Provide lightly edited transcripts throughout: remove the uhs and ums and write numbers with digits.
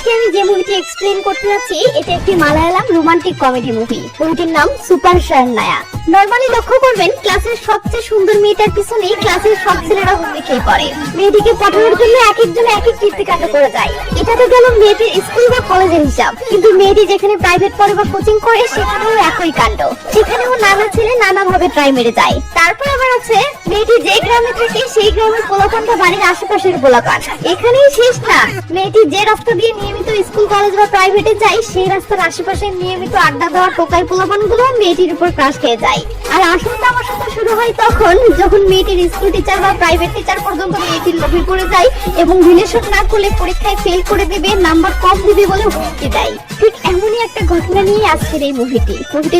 আজকে আমি যে মুভিটি এক্সপ্লেইন করতে যাচ্ছি এটা একটি মালায়ালাম রোমান্টিক কমেডি মুভি। মুভিটির নাম সুপার শারনায়া। নরমালি লক্ষ্য করবেন ক্লাসের সবচেয়ে সুন্দর মেয়েটার পিছনেই ক্লাসের সব ছেলেরা হুমড়ি খেয়ে পড়ে। মেয়েটিকে পটানোর জন্য এক একজন এক এক কীর্তিকাণ্ড করে যায়। এটা তো গেল মেয়েটির স্কুল বা কলেজের হিসাব, কিন্তু মেয়েটি যেখানে প্রাইভেট পড়ে বা কোচিং করে সেখানেও একই কাণ্ড। সেখানেও নানা ছেলে নানা ভাবে ট্রাই মেরে যায়। তারপর আবার আছে মেয়েটি যে গ্রামে থাকে সেই গ্রামের পোলাপানটা বাড়ির আশেপাশের পোলাপান। এখানেই শেষ না, মেয়েটি যে রাস্তা দিয়ে নিয়মিত স্কুল কলেজ বা প্রাইভেটে যায় সেই রাস্তার আশেপাশে নিয়মিত আড্ডা দেওয়া টোকাই পোলাপান গুলো মেয়েটির উপর ক্রাশ খেয়ে যায়। আর আসল তামাশা শুরু হয় তখন যখন মেয়েটির স্কুল টিচার বা প্রাইভেট টিচার পর্যন্ত মেয়েটির লোভে পড়ে যায় এবং রিলেশন না করলে পরীক্ষায় ফেল করে দেবে, নাম্বার কম দিবে বলে হুমকি দেয়। ঠিক এমনই একটা ঘটনা নিয়ে আজকের এই মুভিটি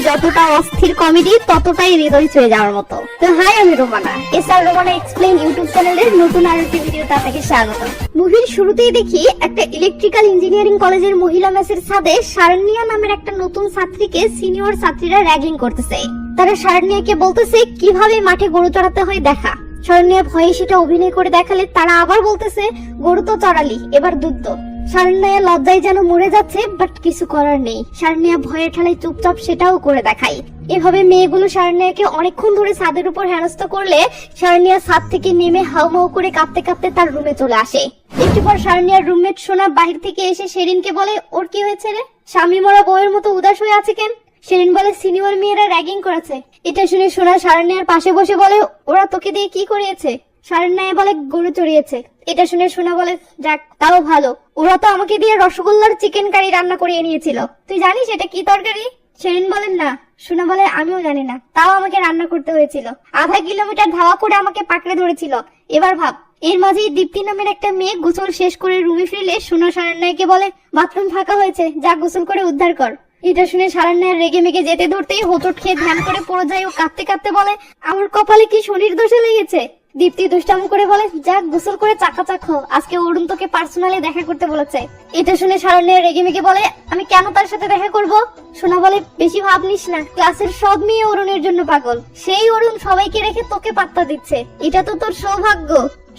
যতটা অস্থির কমেডি ততটাই হৃদয় ছুঁয়ে যাওয়ার মতো। তো হাই, আমি Romana, SR Romana explain YouTube চ্যানেলের নতুন আরেকটি ভিডিওতে আপনাকে স্বাগত। মুভির শুরুতেই দেখি একটা ইলেকট্রিক্যাল ইঞ্জিনিয়ারিং কলেজের মহিলা মেসের ছাদে শারনিয়া নামের একটা নতুন ছাত্রীকে সিনিয়র ছাত্রীরা র্যাগিং করতেছে। তারা শারনিয়াকে বলতেছে কিভাবে মাঠে গরু চড়াতে হয় দেখা। শারনিয়া ভয়ে সেটা অভিনয় করে দেখালে তারা আবার বলতেছে গরু তো চড়ালি, এবার দুধ। শারনিয়া লজ্জায় যেন মরে যাচ্ছে, বাট কিছু করার নেই। শারনিয়া ভয়ের ঠেলায় চুপচাপ সেটাও করে দেখায়। এভাবে মেয়েগুলো শারনিয়াকে অনেকক্ষণ ধরে ছাদের উপর হেনস্থা করলে শারনিয়া ছাদ থেকে নেমে হাউমাউ করে কাঁপতে কাঁপতে তার রুমে চলে আসে। একটু পর শারনিয়ার রুমমেট সোনা বাহির থেকে এসে শেরিনকে বলে, ওর কি হয়েছে রে? স্বামী মরা বউয়ের মতো উদাস হয়ে আছে কেন? শেরিন বলে, সিনিয়র মেয়েরা র্যাগিং করেছে। এটা শুনে সোনা শারনিয়ার পাশে বসে বলে, ওরা তোকে দিয়ে কি করিয়েছে? শারনিয়া বলে, গরু চড়িয়েছে। এটা শুনে সোনা বলে, যাক তাও ভালো, ওরা তো আমাকে দিয়ে রসগোল্লার চিকেন কারি রান্না করিয়ে নিয়েছিল। তুই জানিস এটা কি তরকারি? শেরিন বলেন না। সোনা বলে, আমিও জানি না, তাও আমাকে রান্না করতে হয়েছিল। আধা কিলোমিটার ধাওয়া করে আমাকে পাকড়ে ধরেছিল। এবার ভাব। এর মাঝেই দীপ্তি নামের একটা মেয়ে গোসল শেষ করে রুমে ফিরলে সোনা শারনিয়াকে বলে, বাথরুম ফাঁকা হয়েছে, যা গোসল করে উদ্ধার কর। এটা শুনে শারনিয়া রেগে মেগে যেতে ধরতেই হোঁচট খেয়ে ধ্যান করে পড়ে যায় ও কাঁদতে কাঁদতে বলে, আমার কপালে কি শনির দোষে লেগেছে? দীপ্তি দুষ্টামি করে বলে, যাক গোসল করে চাকাচাক হো, আজকে অরুণ তোকে পার্সোনালি দেখা করতে বলেছে। এটা শুনে শারনিয়া রেগে মেগে বলে, আমি কেন তার সাথে দেখা করব? সোনা বলে, বেশি ভাব নিস না, ক্লাসের সব মেয়ে অরুণের জন্য পাগল। সেই অরুণ সবাইকে রেখে তোকে পাত্তা দিচ্ছে, এটা তো তোর সৌভাগ্য।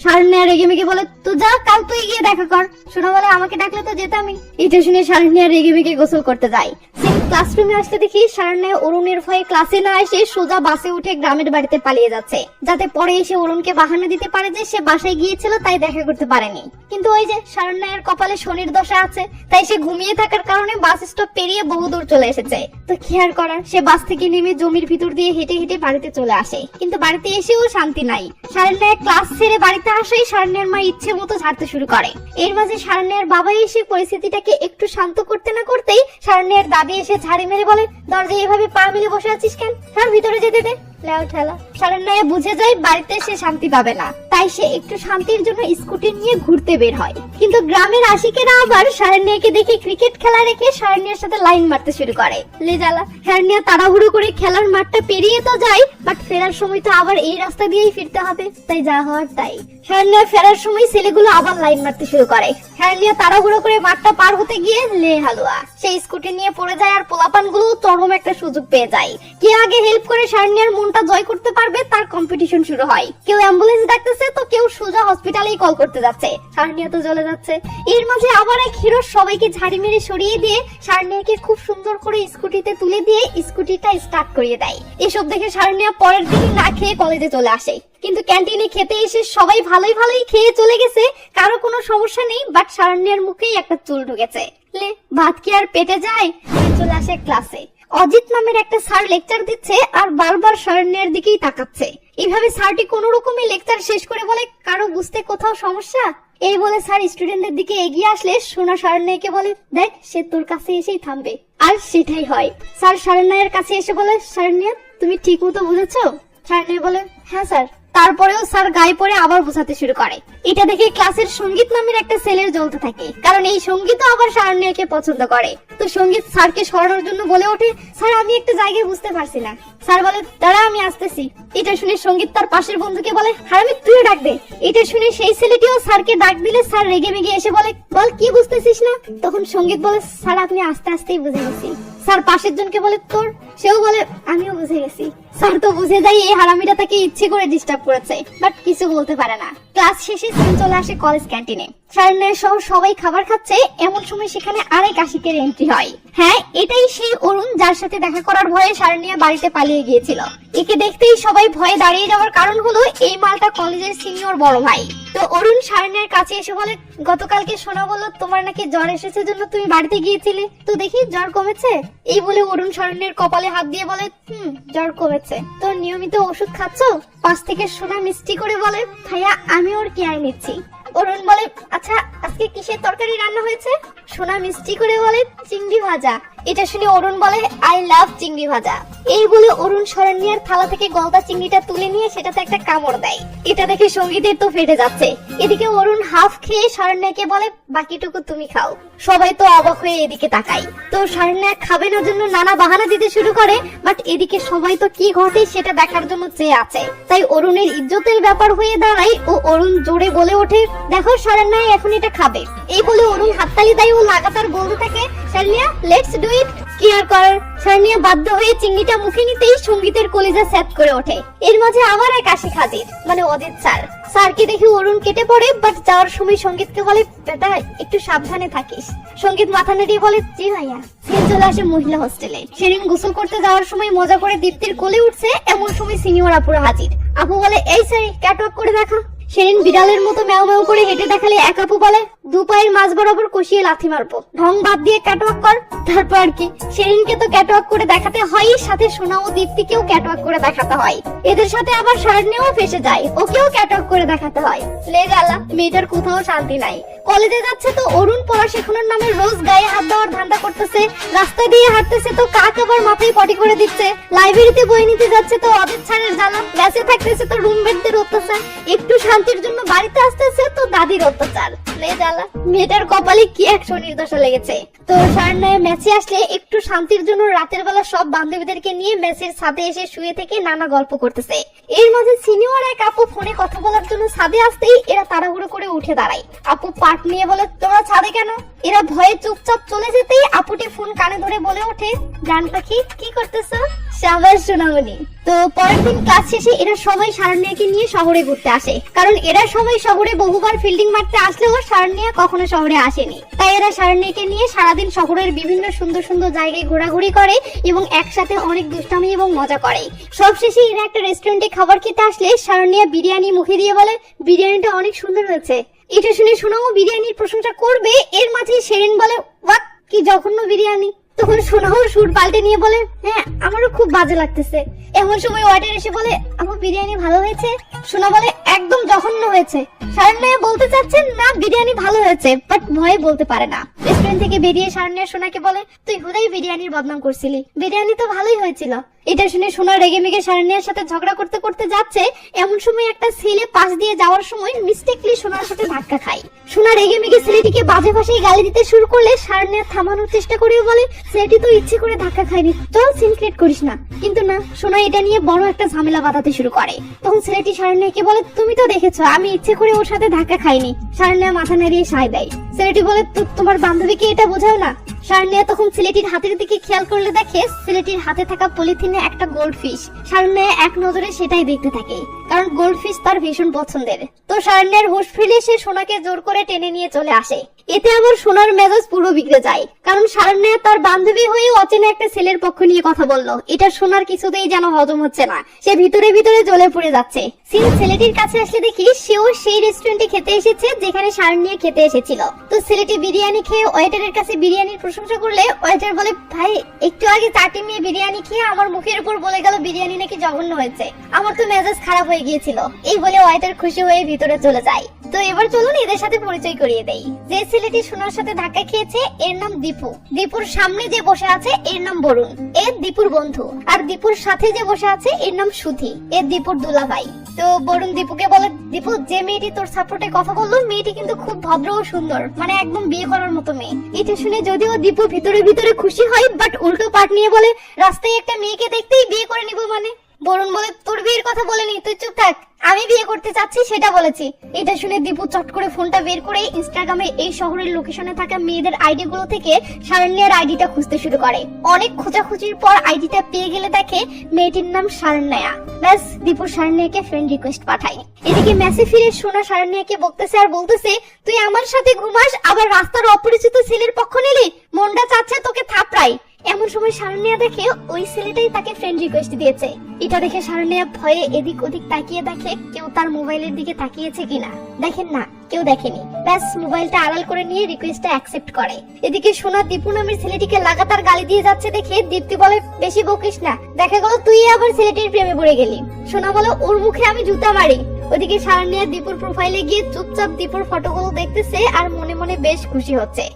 শারনিয়া রেগে মেগে বলে, তুই যা, কাল তুই গিয়ে দেখা কর। সোনা বলে, আমাকে ডাকলে তো যেতামই। এটা শুনে শারনিয়া রেগে মেগে গোসল করতে যায়। ক্লাসরুমে আসতে দেখি শারনিয়া অরুণের ভয়ে ক্লাসে না এসে সোজা বাসে উঠে গ্রামের বাড়িতে পালিয়ে যাচ্ছে, যাতে পরে এসে অরুণকে বাহানা দিতে পারে যে সে বাসায় গিয়েছিল তাই দেখা করতে পারেনি। কিন্তু ওই যে শারনিয়ার কপালে শনির দশা আছে, তাই সে ঘুমিয়ে থাকার কারণে বাস স্টপ পেরিয়ে বহুদূর চলে এসেছে। তো কি আর করার, সে বাস থেকে নেমে জমির ভিতর দিয়ে হেঁটে হেঁটে বাড়িতে চলে আসে। কিন্তু বাড়িতে এসেও শান্তি নাই। শারনিয়া ক্লাস ছেড়ে বাড়িতে আসেই শারনিয়ার মা ইচ্ছে মতো ঝাড়তে শুরু করে। এর মাঝে শারনিয়ার বাবা এসে পরিস্থিতিটাকে একটু শান্ত করতে না করতেই শারনিয়ার দাদি এসে ঝাড়ি মেরে বলে, দরজায় এভাবে পা মিলে বসে আছিস কেন? তার ভিতরে যেতে দে। শারনিয়া বুঝে যায় বাড়িতে সে শান্তি পাবে না, তাই সে একটু শান্তির জন্য স্কুটি নিয়ে ঘুরতে বের হয়। কিন্তু গ্রামের আশিকেরা আবার শারনিয়াকে দেখে ক্রিকেট খেলা রেখে শারনিয়ার সাথে লাইন মারতে শুরু করে। লেজালা শারনিয়া তাড়াহুড়ো করে খেলার মাঠটা পেরিয়ে তো যায়, বাট ফেরার সময় তো আবার এই রাস্তা দিয়েই ফিরতে হবে, তাই যা হওয়ার তাই। শারনিয়া ফেরার সময় ছেলেগুলো আবার লাইন মারতে শুরু করে। শারনিয়া তাড়াহুড়ো করে মাঠটা পার হতে গিয়ে লে হালুয়া, সেই স্কুটি নিয়ে পড়ে যায় আর পোলাপানগুলো চরম একটা সুযোগ পেয়ে যায়। কে আগে হেল্প করে শারনিয়ার মনটা জয় করতে পারবে তার কম্পিটিশন শুরু হয়। কেউ অ্যাম্বুলেন্স ডাকতেছে তো কেউ সোজা হসপিটালেই কল করতে যাচ্ছে। শারনিয়া তো জ্বলে যাচ্ছে। এর মাঝে আবার এক হিরো সবাইকে ঝাড়ি মেরে সরিয়ে দিয়ে শারনিয়াকে খুব সুন্দর করে স্কুটিতে তুলে দিয়ে স্কুটিটা স্টার্ট করিয়ে দেয়। এসব দেখে শারনিয়া পরের দিন না খেয়ে কলেজে চলে আসে। কিন্তু ক্যান্টিনে খেতে এসে সবাই ভালোই ভালোই খেয়ে চলে গেছে, কারো কোনো সমস্যা নেই, বাট শারনিয়ার মুখেই একটা চুল ঢুকেছে। ভাত কি আর পেটে যায়? চলে আসে ক্লাসে। অজিত নামের একটা স্যার লেকচার দিচ্ছে আর বারবার শারনিয়ার দিকেই তাকাচ্ছে। এইভাবে স্যারটি কোন রকমে লেকচার শেষ করে বলে, কারো বুঝতে কোথাও সমস্যা? এই বলে স্যার স্টুডেন্টদের দিকে এগিয়ে আসলে সোনা শারনিয়াকে বলে, দেখ সে তোর কাছে এসেই থামবে। আর সেটাই হয়। স্যার শারনিয়ার কাছে এসে বলে, শারনিয়া তুমি ঠিক মতো বুঝেছো? শারনিয়া বলে, হ্যাঁ স্যার। তারপরেও স্যার গায়ে পড়ে আবার বোঝাতে শুরু করে। এটা দেখে ক্লাসের সঙ্গীত নামের একটা ছেলের জ্বলতে থাকে, কারণ এই সঙ্গীতও আবার শারনিয়াকে পছন্দ করে। তো সঙ্গীত স্যারকে সরানোর জন্য বলে ওঠে, স্যার আমি একটা জায়গায় বুঝতে পারছি না। স্যার বলে, দাঁড়া আমি আসতেছি। এটা শুনে সঙ্গীত তার পাশের বন্ধুকে বলে, হারামি তুইও ডাক দে। এটা শুনে সেই ছেলেটিও স্যারকে ডাক দিলে স্যার রেগে মেগে এসে বলে, বল কি বুঝতেছিস না? তখন সঙ্গীত বলে, স্যার আপনি আস্তে আস্তেই বুঝে গেছি। স্যার পাশের জনকে বলে, তোর? সেও বলে, আমিও বুঝে গেছি। স্যার তো বুঝে যায় এই হারামিটা তাকে ইচ্ছে করে ডিস্টার্ব করেছে, বাট কিছু বলতে পারে না। ক্লাস শেষে সিন চলে আসে কলেজ ক্যান্টিনে। শারণ্যা সহ সবাই খাবার খাচ্ছে, এমন সময় সেখানে আরেক আশিকের এন্ট্রি হয়। হ্যাঁ, এটাই সেই অরুণ যার সাথে দেখা করার ভয়ে শারণ্যা বাড়িতে পালিয়ে গিয়েছিল। একে দেখতেই সবাই ভয়ে দাঁড়িয়ে যাওয়ার কারণ হলো এই মালটা কলেজের সিনিয়র বড় ভাই। তো অরুণ শারণ্যার কাছে এসে বলে, গতকালকে শোনা বললো তোমার নাকি জ্বর এসেছে জন্য তুমি বাড়িতে গিয়েছিলে, তো দেখি জ্বর কমেছে? এই বলে অরুণ শারণ্যার কপালে হাত দিয়ে বলে, জ্বর কমেছে। তো নিয়মিত ওষুধ খাচ্ছ? পাশ থেকে সোনা মিষ্টি করে বলে, ভাইয়া আমি ওর কেয়ার নিচ্ছি। অরুণ বলে, আচ্ছা আজকে কিসের তরকারি রান্না হয়েছে? সোনা মিষ্টি করে বলে, চিংড়ি ভাজা। এটা শুনে অরুণ বলে, আই লাভ চিংড়ি ভাজা। এই বলে অরুণ শরণ্যার থালা থেকে গলদা চিংড়িটা তুলে নিয়ে সেটাতে একটা কামড় দেয়। এটা দেখে সঙ্গীতের তো ফেটে যাচ্ছে। এদিকে অরুণ হাফ খেয়ে শরণ্যাকে বলে, বাকিটুকু তুমি খাও। সবাই তো অবাক হয়ে এদিকে তাকায়। তো শরণ্যা খাবে না জন্য নানা বাহানা দিতে শুরু করে, বাট এদিকে সবাই তো কি ঘটে সেটা দেখার জন্য চেয়ে আছে। তাই অরুণের ইজ্জতের ব্যাপার হয়ে দাঁড়ায় ও অরুণ জোরে বলে ওঠে, দেখো শরণ্যা এখন এটা খাবে। এই বলে অরুণ হাততালি দেয় ও লাগাতার বলতে থাকে, শরণ্যা লেটস ডু ইট। কি আর করার, শরণ্যা বাধ্য হয়ে চিংড়িটা মুখে নিতেই সঙ্গীতের কলিজা সেট করে ওঠে। এর মাঝে আবার এক আশিক হাজির, মানে অজিত স্যার। স্যারকে দেখে অরুণ কেটে পড়ে, বাট যাওয়ার সময় সঙ্গীতকে বলে, বেটা একটু সাবধানে থাকিস। সঙ্গীত মাথা নেড়িয়ে বলে, জি ভাইয়া। সিন চলে আসে মহিলা হোস্টেলে। সেদিন গোসল করতে যাওয়ার সময় মজা করে দীপ্তির কোলে উঠছে, এমন সময় সিনিয়র আপুরা হাজির। আপু বলে, এই স্যার ক্যাটওয়াক করে দেখা। সেদিন বিড়ালের মতো ম্যাও ম্যাও করে হেঁটে দেখালে এক আপু বলে, দু পায়ের মাঝ বরাবর কষিয়ে লাথি মারবো, ঢং বাদ দিয়ে ক্যাটওয়াক কর। তারপর কি, সেদিনকে তো ক্যাটওয়াক করে দেখাতে হয়, সাথে সোনা ও দীপ্তিকেও ক্যাটওয়াক করে দেখাতে হয়। এদের সাথে আবার শরণ্যাও ফেসে যায়, ওকেও ক্যাটওয়াক করে দেখাতে হয়। লে জ্বালা, মেয়েটার কোথাও শান্তি নাই। কলেজে যাচ্ছে তো অরুণ পড়া শেখানোর নামে রোজ গায়ে হাত দেওয়ার ধান্দা করতেছে, রাস্তা দিয়ে হাঁটতেছে তো কাক আবার মাথায় পটি করে দিচ্ছে, লাইব্রেরিতে বই নিতে যাচ্ছে তো অজিত স্যারের জ্বালা, ব্যাসে থাকতেছে তো রুমমেটদের অত্যাচার, একটু শান্তির জন্য বাড়িতে আসতেছে তো দাদির অত্যাচার। লে জ্বালা, মেয়েটার কপালে কি এক শনির দশা লেগেছে। তো শরণ্যা ম্যাচে আসলে একটু শান্তির জন্য রাতের বেলা সব বান্ধবীদেরকে নিয়ে ম্যাচের ছাদে এসে শুয়ে থেকে নানা গল্প করতেছে। এর মাঝে সিনিয়র এক আপু ফোনে কথা বলার জন্য ছাদে আসতেই এরা তাড়াহুড়ো করে উঠে দাঁড়ায়। আপু পাট নিয়ে বলে, তোমরা ছাদে কেন? এরা ভয়ে চুপচাপ চলে যেতেই আপুটি ফোন কানে ধরে বলে ওঠে, জান পাখি কি করতেছ? সাবাস সোনামণি। তো পরের দিন ক্লাস শেষে এরা সবাই শরণ্যাকে নিয়ে শহরে ঘুরতে আসে, কারণ এরা সবাই শহরে বহুবার ফিল্ডিং মারতে আসলেও শরণ্যা কখনো শহরে আসেনি। তাই এরা শরণ্যাকে নিয়ে সারাদিন শহরের বিভিন্ন সুন্দর সুন্দর জায়গায় ঘোরাঘুরি করে এবং একসাথে অনেক দুষ্টামি এবং মজা করে। সবশেষে এরা একটা রেস্টুরেন্টে খাবার খেতে আসলে শরণ্যা বিরিয়ানি মুখে দিয়ে বলে, বিরিয়ানিটা অনেক সুন্দর হয়েছে। এটা শুনে সোনাও বিরিয়ানির প্রশংসা করবে, এর মাঝে সেরেন বলে, ওয়াক কি জঘন্য বিরিয়ানি। তখন সোনাও সুর পাল্টে নিয়ে বলে, হ্যাঁ আমারও খুব বাজে লাগতেছে। এমন সময় ওয়াইটার এসে বলে, আমার বিরিয়ানি ভালো হয়েছে? সোনা বলে, একদম জঘন্য হয়েছে। শরণ্যা বলতে চাচ্ছেন না বিরিয়ানি ভালো হয়েছে, বাট ভয়ে বলতে পারে না। রেস্টুরেন্ট থেকে বেরিয়ে শরণ্যা সোনাকে বলে, তুই হুদাই বিরিয়ানির বদনাম করছিলি, বিরিয়ানি তো ভালোই হয়েছিল। এটা শুনে সোনা রেগে মেগে শরণ্যার সাথে ঝগড়া করতে করতে যাচ্ছে, এমন সময় একটা ছেলে পাশ দিয়ে যাওয়ার সময় মিস্টেকলি সোনার সাথে ধাক্কা খায়। সোনা রেগে মেগে ছেলেটিকে বাজে ভাষায় গালি দিতে শুরু করলে শরণ্যা থামানোর চেষ্টা করে বলে, ছেলেটি তো ইচ্ছে করে ধাক্কা খায়নি, চল সিন ক্রিয়েট করিস না। কিন্তু না, সোনা এটা নিয়ে বড় একটা ঝামেলা বাঁধাতে শুরু করে। তখন ছেলেটি শরণ্যাকে বলে, তুমি তো দেখেছো আমি ইচ্ছে করে ওর সাথে ধাক্কা খাইনি। শরণ্যা মাথা নাড়িয়ে সায় দেয়। ছেলেটি বলে, তোমার বান্ধবীকে এটা বোঝাও না। শরণ্যা তখন ছেলেটির হাতের দিকে খেয়াল করলে দেখে ছেলেটির হাতে থাকা পলিথিনে একটা গোল্ড ফিশ। শরণ্যা এক নজরে সেটাই দেখতে থাকে, কারণ গোল্ড ফিশ তার ভীষণ পছন্দের। তো শরণ্যার হুঁশ ফিরে সে সোনাকে জোর করে টেনে নিয়ে চলে আসে। এতে আবার সোনার মেজাজ পুরো বিগড়ে যায়, কারণ শরণ্যা তার বান্ধবী হয়ে অচেনা একটা ছেলের পক্ষ নিয়ে কথা বললো। এটা সোনার কিছুতেই যেন হজম হচ্ছে না, সে ভিতরে ভিতরে জ্বলে পড়ে যাচ্ছে। সিন ছেলেটির কাছে আসলে দেখি সেও সেই রেস্টুরেন্টে খেতে এসেছে যেখানে শরণ্যা খেতে এসেছিল। তো ছেলেটি বিরিয়ানি খেয়ে ওয়েটারের কাছে বিরিয়ানির প্রশংসা করলে ওয়েটার বলে, ভাই একটু আগে চাটি মেয়ে বিরিয়ানি খেয়ে আমার মুখের উপর বলে গেল বিরিয়ানি নাকি জঘন্য হয়েছে, আমার তো মেজাজ খারাপ হয়ে গিয়েছিল। এই বলে ওয়েটার খুশি হয়ে ভিতরে চলে যায়। তো এবার চলুন এদের সাথে পরিচয় করিয়ে দেই। যে ছেলেটি সোনার সাথে ধাক্কা খেয়েছে এর নাম দীপু। দীপুর সামনে যে বসে আছে এর নাম বরুণ, এর দীপুর বন্ধু। আর দীপুর সাথে যে বসে আছে এর নাম সুধি, এর দীপুর দুলাভাই। তো বরুণ দীপুকে বলে, দীপু যে মেয়েটি তোর সাপোর্টে কথা বললো মেয়েটি কিন্তু খুব ভদ্র ও সুন্দর, মানে একদম বিয়ে করার মতো মেয়ে। এটা শুনে যদিও দীপু ভিতরে ভিতরে খুশি হয়, বাট উল্টো পাট নিয়ে বলে, রাস্তায় একটা মেয়েকে দেখতেই বিয়ে করে নিব মানে। বরুণ বলে তোর বিয়ের কথা বলেনি, তুই চুপ থাক, আমি বিয়ে করতে চাচ্ছি সেটা বলেছি। এটা শুনে দীপু চট করে ফোনটা বের করে ইনস্টাগ্রামে এই শহরের লোকেশনে থাকা মেয়েদের আইডি গুলো থেকে শারণ্যার আইডিটা খুঁজতে শুরু করে। অনেক খোঁজাখুঁজির পর আইডিটা পেয়ে গেলে দেখে মেয়েটির নাম শারণ্যা। ব্যাস, দীপু শারণ্যাকে ফ্রেন্ড রিকোয়েস্ট পাঠায়। এদিকে মেসে ফিরে সোনা শারণ্যাকে বকতেছে আর বলতেছে, তুই আমার সাথে ঘুমাস আবার রাস্তার অপরিচিত ছেলের পক্ষ নিলি, মনটা চাচ্ছে তোকে থাপড়াই। এমন সময় শারণ্যা দেখে ওই ছেলেটাই তাকে ফ্রেন্ড রিকোয়েস্ট দিয়েছে। এটা দেখে শারণ্যা ভয়ে এদিক ওদিক তাকিয়ে দেখে কেউ তার মোবাইলের দিকে তাকিয়েছে কিনা। দেখেন না, কেউ দেখেনি। ব্যাস, মোবাইলটা আড়াল করে নিয়ে রিকোয়েস্টটা অ্যাকসেপ্ট করে। এদিকে সোনা দীপু নামের ছেলেটিকে লাগাতার গালি দিয়ে যাচ্ছে দেখে দীপ্তি বলে, বেশি বকিস না, দেখা গেল তুই আবার ছেলেটির প্রেমে পড়ে গেলি। সোনা বলে, ওর মুখে আমি জুতা মারি। ওদিকে শারণ্যা দীপুর প্রোফাইলে গিয়ে চুপচাপ দীপুর ফটোগুলো দেখতেছে আর মনে মনে বেশ খুশি হচ্ছে।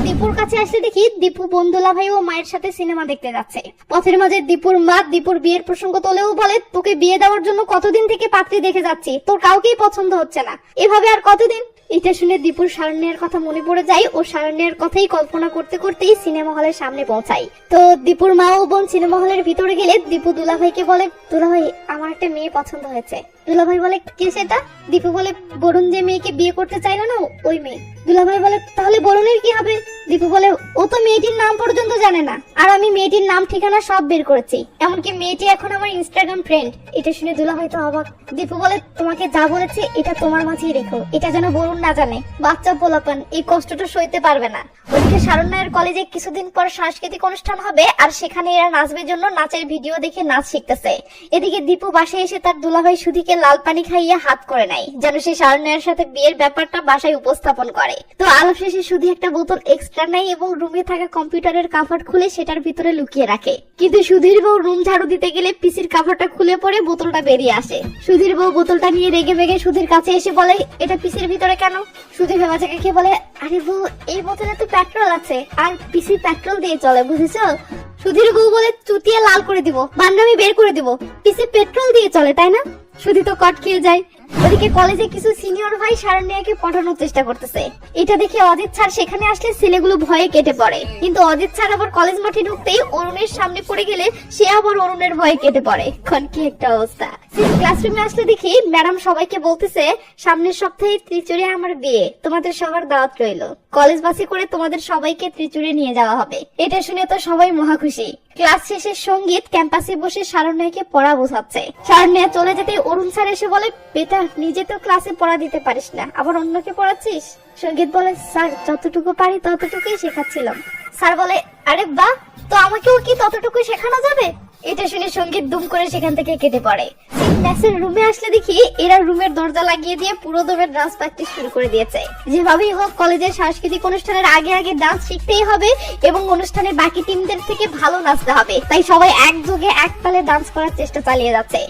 দীপুর কাছে আসলে দেখি দীপু বন্ধুলা ভাই ও মায়ের সাথে সিনেমা দেখতে যাচ্ছে। পথের মাঝে দীপুর মা দীপুর বিয়ের প্রসঙ্গ তোলেও বলে, তোকে বিয়ে দেওয়ার জন্য কতদিন থেকে পাত্রী দেখে যাচ্ছি, তোর কাউকেই পছন্দ হচ্ছে না, এভাবে আর কতদিন। এটা শুনে দীপুর শারণ্যার কথা মনে পড়ে যায় ও শারণ্যার কথাই কল্পনা করতে করতেই সিনেমা হলের সামনে পৌঁছায়। তো দীপুর মা ও বোন সিনেমা হলের ভিতরে গেলে দীপু দুলাভাইকে বলে, দুলাভাই আমার একটা মেয়ে পছন্দ হয়েছে। দুলাভাই বলে, কে সেটা? দীপু বলে, বরুণ যে মেয়েকে বিয়ে করতে চাইলো না ওই মেয়ে। দুলাভাই বলে, তাহলে বরুণের কি হবে? দীপু বলে, ও তো মেয়েটির নাম পর্যন্ত জানে না, আর আমি মেয়েটির নাম ঠিকানা সব বের করেছি, এমনকি মেয়েটি এখন আমার ইনস্টাগ্রাম ফ্রেন্ড। এটা শুনে দুলাভাই তো অবাক। দীপু বলে, তোমাকে যা বলেছে এটা তোমার মাঝেই রেখো, এটা যেন বরুণ না জানে, বাচ্চা পোলাপান এই কষ্টটা সইতে পারবে না। ওইদিকে শারণ্যার কলেজে কিছুদিন পর সাংস্কৃতিক অনুষ্ঠান হবে আর সেখানে এরা নাচবের জন্য নাচের ভিডিও দেখে নাচ শিখতেছে। এদিকে দীপু বাসায় এসে তার দুলাভাই সুধিকে লাল পানি খাইয়ে হাত করে নেয়, যেন সে শারণ্যার সাথে বিয়ের ব্যাপারটা বাসায় উপস্থাপন করে। তো আলাপ শেষে সুধি একটা বোতল এক্সট্রা নেয় এবং রুমে থাকা কম্পিউটারের কাভার খুলে সেটার ভিতরে লুকিয়ে রাখে। কিন্তু সুধীর বউ রুম ঝাড়ু দিতে গেলে পিসির কাভারটা খুলে পড়ে বোতলটা বেরিয়ে আসে। সুধীর বউ বোতলটা নিয়ে রেগে মেগে সুধীর কাছে এসে বলে, এটা পিসির ভিতরে কেন? সুধীর ভেবাচাকে খেয়ে বলে, আরে বউ, এই বোতলে তো পেট্রোল আছে আর পিসি পেট্রোল দিয়ে চলে, বুঝেছো? সুধীর বউ বলে, চুটিয়ে লাল করে দিব, বান্ডামি বের করে দিব, পিসি পেট্রোল দিয়ে চলে তাই না? সুধী তো কট খেয়ে যায়। ওদিকে কলেজে কিছু সিনিয়র ভাই শারণ্যাকে পটানোর চেষ্টা করতেছে। এটা দেখে অজিত স্যার সেখানে আসলে ছেলেগুলো ভয়ে কেটে পড়ে, কিন্তু অজিত স্যার আবার কলেজ মাঠে ঢুকতেই অরুণের সামনে পড়ে গেলে সে আবার অরুণের ভয়ে কেটে পড়ে। এখন কি একটা অবস্থা। ক্লাসরুমে আসলে দেখি ম্যাডাম সবাইকে বলতেছে, সামনের সপ্তাহে ত্রিচুরে আমার বিয়ে, তোমাদের সবার দাওয়াত রইল, কলেজ বাসে করে তোমাদের সবাইকে ত্রিচুরে নিয়ে যাওয়া হবে। এটা শুনে তো সবাই মহা খুশি। ক্লাস শেষে সঙ্গীত ক্যাম্পাসে বসে শারণ্যাকে পড়া বোঝাচ্ছে। শারণ্যা চলে যেতে অরুণ স্যার এসে বলে, বেটা নিজে তো ক্লাসে পড়া দিতে পারিস না, আবার অন্যকে পড়াচ্ছিস? সঙ্গীত বলে, স্যার যতটুকু পারি ততটুকুই শেখাচ্ছিলাম। স্যার বলে, আরে বাহ, তো আমাকেও কি ততটুকু শেখানো যাবে? এটা শুনে সঙ্গীত দুম করে সেখান থেকে কেটে পড়ে। ক্লাসের রুমে আসলে দেখি এরা রুমের দরজা লাগিয়ে দিয়ে পুরো দমে ডান্স প্র্যাকটিস শুরু করে দিয়েছে। যেভাবেই হোক কলেজের সাংস্কৃতিক অনুষ্ঠানের আগে আগে ডান্স শিখতেই হবে এবং অনুষ্ঠানের বাকি টিমদের থেকে ভালো নাচতে হবে, তাই সবাই একযোগে এক তালে ডান্স করার চেষ্টা চালিয়ে যাচ্ছে।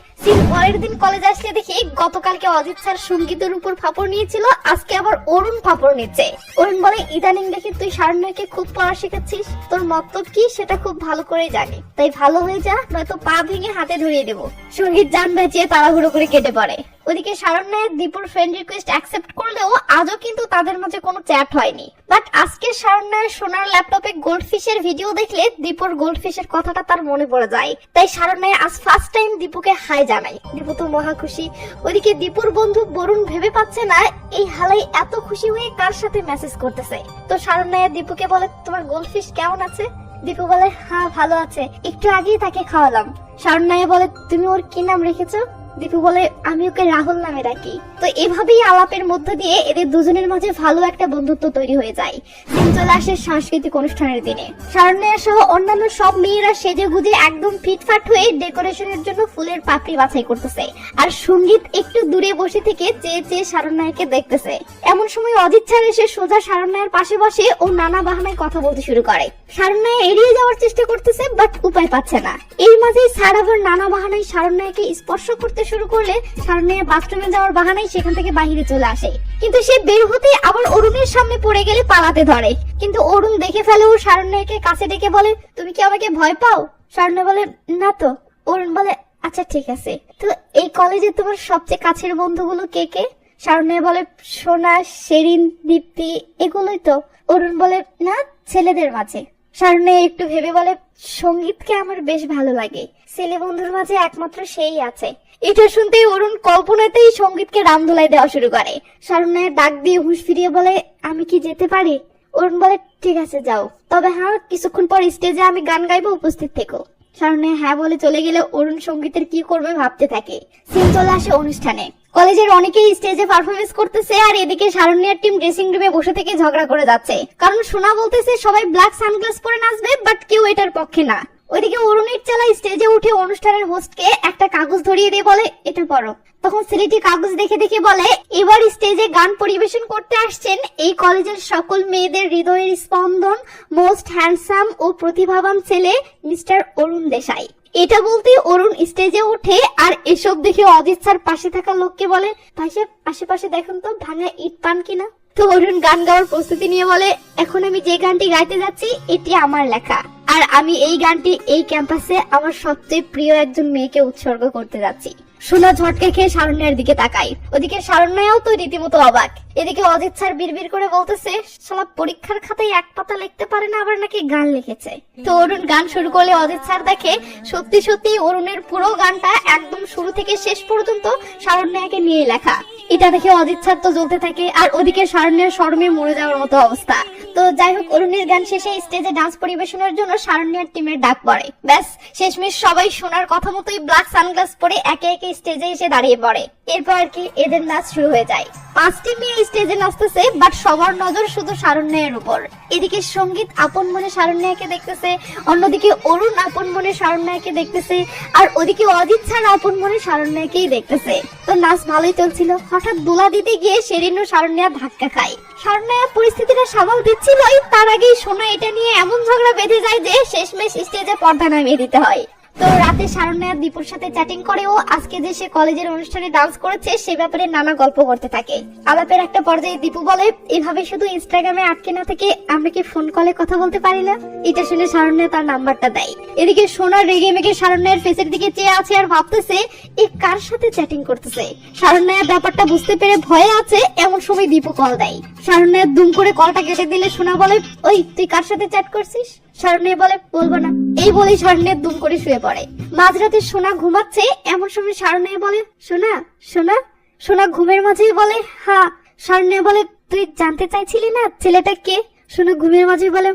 পরের দিন কলেজ আসলে দেখি গতকালকে অজিত স্যার সঙ্গীতের উপর ফাপড় নিয়েছিল, আজকে আবার অরুণ ফাপড় নিচ্ছে। অরুণ বলে, ইদানিং দেখি তুই শারণ্যাকে খুব পড়া শেখাচ্ছিস, তোর মতলব কি সেটা খুব ভালো করে জানি, তাই ভালো হয়ে যা, নয়তো পা ভেঙে হাতে ধরিয়ে দেবো। সঙ্গীত জান বাঁচিয়ে তাড়াহুড়ো করে কেটে পড়ে। ওদিকে শারণ্যা দীপুর ফ্রেন্ড রিকোয়েস্ট অ্যাকসেপ্ট করলেও আজও কিন্তু তাদের মাঝে কোনো চ্যাট হয়নি। বাট আজকে শারণ্যার সোনার ল্যাপটপে গোল্ডফিশের ভিডিও দেখলে দীপুর গোল্ডফিশের কথাটা তার মনে পড়ে যায়, তাই শারণ্যা আজ ফার্স্ট টাইম দীপুকে হাই জানাই। দীপু তো মহা খুশি। ওদিকে দীপুর বন্ধু বরুণ ভেবে পাচ্ছে না এই হালাই এত খুশি হয়ে কার সাথে মেসেজ করতেছে। তো শারণ্যা দীপুকে বলে, তোমার গোল্ডফিশ কেমন আছে? দীপু বলে, হ্যাঁ ভালো আছে, একটু আগেই তাকে খাওয়ালাম। শারণ্যা বলে, তুমি ওর কি নাম রেখেছো? দীপু বলে, আমি ওকে রাহুল নামে ডাকি। তো এভাবেই আলাপের মধ্য দিয়ে এদের দুজনের মাঝে ভালো একটা বন্ধুত্ব তৈরি হয়ে যায়। দিন চলে আসে সাংস্কৃতিক অনুষ্ঠানের দিনে। শারণ্যা সহ অন্যান্য সব মেয়েরা সেজে গুজে একদম ফিটফাট হয়ে ডেকোরেশনের জন্য ফুলের পাপড়ি বাছাই করতেছে, আর সঙ্গীত একটু দূরে বসে থেকে চেয়ে চেয়ে শারণ্যাকে দেখতেছে। এমন সময় অজিত স্যার এসে সোজা শারণ্যার পাশে বসে ও নানা বাহানায় কথা বলতে শুরু করে। শারণ্যা এড়িয়ে যাওয়ার চেষ্টা করতেছে, বাট উপায় পাচ্ছে না। এই মাঝেই স্যার আবার নানা বাহানায় শারণ্যাকে স্পর্শ করতে শুরু করলে শারণ্যা বাথরুমে যাওয়ার বাহানায় সেখান থেকে বাইরে চলে আসে, কিন্তু সে বের হতে আবার অরুণের সামনে পড়ে গেলে পালাতে ধরে, কিন্তু অরুণ দেখে ফেলে ও শারণ্যাকে কাছে ডেকে বলে, তুমি কি আমাকে ভয় পাও? শারণ্যা বলে, না তো। অরুণ বলে, আচ্ছা ঠিক আছে, তো এই কলেজে তোমার সবচেয়ে কাছের বন্ধুগুলো কে কে? শারণ্যা বলে, সোনা, শেরিন, দীপ্তি, এগুলোই তো। অরুণ বলে, না, ছেলেদের মাঝে। শারণ্যা একটু ভেবে বলে, সঙ্গীতকে আমার বেশ ভালো লাগে, ছেলে বন্ধুর মাঝে একমাত্র সেই আছে। এটা শুনতেই অরুণ কল্পনাতেই সঙ্গীতকে রামধুলাই দেওয়া শুরু করে। শারণ্যা ডাক দিয়ে হুঁশ ফিরিয়ে বলে, আমি কি যেতে পারি? অরুণ বলে, ঠিক আছে যাও, তবে হ্যাঁ কিছুক্ষণ পর স্টেজে আমি গান গাইবো, উপস্থিত থেকো। শারণ্যা হ্যাঁ বলে চলে গেলে অরুণ সঙ্গীতের কি করবে ভাবতে থাকে। সিন চলে আসে অনুষ্ঠানে। কলেজের অনেকেই স্টেজে পারফরমেন্স করতেছে, আর এদিকে শারণ্যার টিম ড্রেসিং রুমে বসে থেকে ঝগড়া করে যাচ্ছে, কারণ সোনা বলতেছে সবাই ব্ল্যাক সানগ্লাস পরে নাচবে, বাট কেউ এটার পক্ষে না। ওইদিকে অরুণের চালা স্টেজে উঠে অনুষ্ঠানের হোস্টকে একটা কাগজ ধরিয়ে দিয়ে বলে, এটা পড়ো। তখন ছেলেটি কাগজ দেখে দেখে বলে, এবার স্টেজে গান পরিবেশন করতে আসছেন এই কলেজের সকল মেয়েদের হৃদয়ের স্পন্দন, মোস্ট হ্যান্ডসাম ও প্রতিভাবান ছেলে মিস্টার অরুণ দেশাই। এটা বলতে অরুণ স্টেজে উঠে, আর এসব দেখে অজিত স্যার পাশে থাকা লোককে বলে, ভাই সাহেব আশেপাশে দেখুন তো ভাঙা ইট পান কিনা। তো অরুণ গান গাওয়ার প্রস্তুতি নিয়ে বলে, এখন আমি যে গানটি গাইতে যাচ্ছি এটি আমার লেখা, আর আমি এই গানটি এই ক্যাম্পাসে আমার সবচেয়ে প্রিয় একজন মেয়েকে উৎসর্গ করতে যাচ্ছি। সোনা ঝটকে খেয়ে শারণ্যার দিকে তাকায়। ওদিকে শারণ্যাও তো রীতিমতো অবাক। এদিকে অজিত স্যার বিড়বিড় করে বলতেছে, শালা পরীক্ষার খাতায় এক পাতা লিখতে পারে না, আবার নাকি গান লিখেছে। তো অরুণ গান শুরু করলে অজিত স্যার দেখে সত্যি সত্যি অরুণের পুরো গানটা একদম শুরু থেকে শেষ পর্যন্ত শারণ্যাকে নিয়ে লেখা। এটা দেখে অজিত স্যার তো জ্বলতে থাকে, আর ওদিকে শারণ্যার শরমে মরে যাওয়ার মতো অবস্থা। তো যাই হোক, অরুণের গান শেষে স্টেজে ডান্স পরিবেশনের জন্য শারণ্যার টিমের ডাক পড়ে। ব্যাস শেষমেশ সবাই শোনার কথা মতোই ব্ল্যাক সানগ্লাস পরে একে একে স্টেজে এসে দাঁড়িয়ে পড়ে। এরপর আর কি এদের নাচ শুরু হয়ে যায়। 5টি মেয়ে স্টেজে নাচতেছে, বাট সবার নজর শুধু শারণ্যার উপর। এদিকে সঙ্গীত আপন মনে শারণ্যাকে দেখতেছে, অন্যদিকে অরুণ আপন মনে শারণ্যাকে দেখতেছে, আর ওদিকে অজিত স্যার আপন মনে শারণ্যাকেই দেখতেছে। তো নাচ ভালোই চলছিল, হঠাৎ দোলা দিতে গিয়ে শেরিন ও শারণ্যা ধাক্কা খায়। শারণ্যা পরিস্থিতিটা সামাল দিচ্ছিলই, তার আগেই সোনা এটা নিয়ে এমন ঝগড়া বেঁধে যায় যে শেষমেশ স্টেজে পর্দা নামিয়ে দিতে হয়। তো রাতে শারণ্যা দীপুর সাথে চ্যাটিং করে ও আজকে যে সে কলেজের অনুষ্ঠানে ডান্স করেছে সে ব্যাপারে নানা গল্প করতে থাকে। আলাপের একটা পর্যায়ে দীপু বলে, এভাবে শুধু ইনস্টাগ্রামে আটকে না থেকে আমরা কি ফোন কলে কথা বলতে পারি না? এটা শুনে শারণ্যা তার নাম্বারটা দেয়। এদিকে সোনা রেগে মেগে শারণ্যার ফেসের দিকে চেয়ে আছে আর ভাবতেছে এ কার সাথে চ্যাটিং করতেছে। শারণ্যা ব্যাপারটা বুঝতে পেরে ভয়ে আছে, এমন সময় দীপু কল দেয়। শারণ্যা দুম করে কলটা কেটে দিলে সোনা বলে, ওই তুই কার সাথে চ্যাট করছিস? শারণ্যা বলে, বলবো না। এই বলেই শারণ্যা দুম করে শুয়ে পড়ে। মাঝরাতে সোনা ঘুমাচ্ছে, এমন সময় শারণ্যা বলে, সোনা সোনা। সোনা ঘুমের মাঝেই বলে, হ্যাঁ। শারণ্যা বলে, তুই জানতে চাইছিলি না ছেলেটা কে? সোনা ঘুমের মাঝে বলে,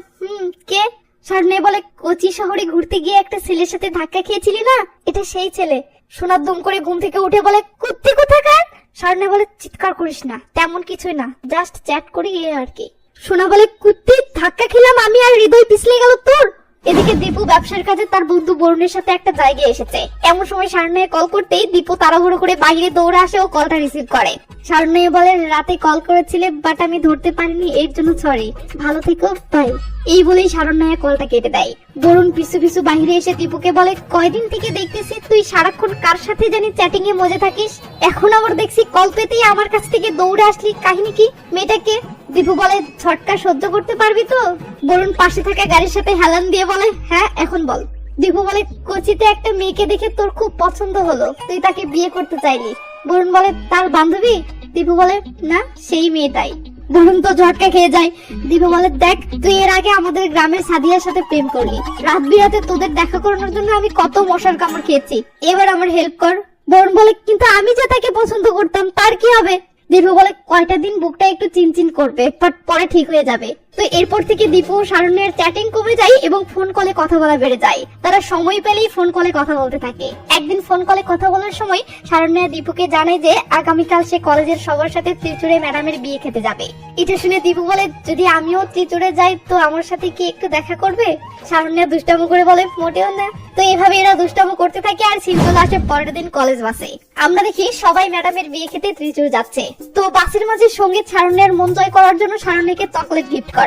কে? শারণ্যা বলে, কোচি শহরে ঘুরতে গিয়ে একটা ছেলের সাথে ধাক্কা খেয়েছিলি না, এটা সেই ছেলে। সোনা দুম করে ঘুম থেকে উঠে বলে, কুত্তি কোথাকার? শারণ্যা বলে, চিৎকার করিস না, তেমন কিছুই না, জাস্ট চ্যাট করি আর কি। সোনা বলে, কুত্তি ধাক্কা খেলাম আমি আর হৃদয় পিছলে গেল তোর। এদিকে দীপু ব্যবসার কাজে তার বন্ধু বরুণের সাথে একটা জায়গায় এসেছে। এমন সময় শারণ্যা কল করতেই দীপু তাড়াহুড়ো করে বাইরে দৌড়ে আসে ও কলটা রিসিভ করে। শারণ্যা বলে, রাতে কল করেছিলে বাট আমি ধরতে পারিনি, এর জন্য সরি, ভালো থেকো বাই। এই বলেই শারণ্যা কলটা কেটে দেয়। বরুণ পিছু পিছু বাইরে এসে দীপুকে বলে, কয়দিন থেকে দেখতেছি তুই সারাক্ষণ কার সাথে জানি চ্যাটিং এ মজে থাকিস, এখন আবার দেখছি কল পেতেই আমার কাছ থেকে দৌড়ে আসলি, কাহিনী কি? মেয়েটাকে? দীপু বলে, ঝটকা সহ্য করতে পারবি তো? বরুণ পাশে থাকা গাড়ির সাথে হেলান দিয়ে বলে, হ্যাঁ এখন বল। দীপু বলে, কোচিতে একটা মেয়েকে দেখে তোর খুব পছন্দ হলো, তুই তাকে বিয়ে করতে চাইলি। বরুণ বলে, তার বান্ধবী? দীপু বলে, না সেই মেয়েটাই। বরুণ তো ঝটকা খেয়ে যায়। দীপু বলে, দেখ তুই এর আগে আমাদের গ্রামের সাদিয়ার সাথে প্রেম করলি, রাত বিরাতে তোদের দেখা করানোর জন্য আমি কত মশার কামড় খেয়েছি, এবার আমার হেল্প কর। বরুণ বলে, কিন্তু আমি যে তাকে পছন্দ করতাম তার কি হবে? দীপু বলে, কয়টা দিন বুকটা একটু চিনচিন করবে, বাট পরে ঠিক হয়ে যাবে। তো এরপর থেকে দীপু ও শারণ্যের চ্যাটিং কমে যায় এবং ফোন কলে কথা বলা বেড়ে যায়। তারা সময় পেলেই ফোন কলে কথা বলতে থাকে। একদিন ফোন কলে কথা বলার সময় শারণ্যা দীপুকে জানায় যে আগামীকাল সে কলেজের সবার সাথে ত্রিচুড়ে ম্যাডামের বিয়ে খেতে যাবে। এটা শুনে দীপু বলে, যদি আমিও ত্রিচুড়ে যাই তো আমার সাথে কি একটু দেখা করবে? শারণ্যা দুষ্টামো করে বলে, মোটেও না। তো এভাবে এরা দুষ্টামো করতে থাকে আর সিম্পল আসে পরের দিন কলেজ বাসে। আমরা দেখি সবাই ম্যাডামের বিয়ে খেতে ত্রিচুড় যাচ্ছে। তো বাসের মাঝে সঙ্গীত শারণ্যার মন জয় করার জন্য শারণ্যাকে চকলেট গিফট করে।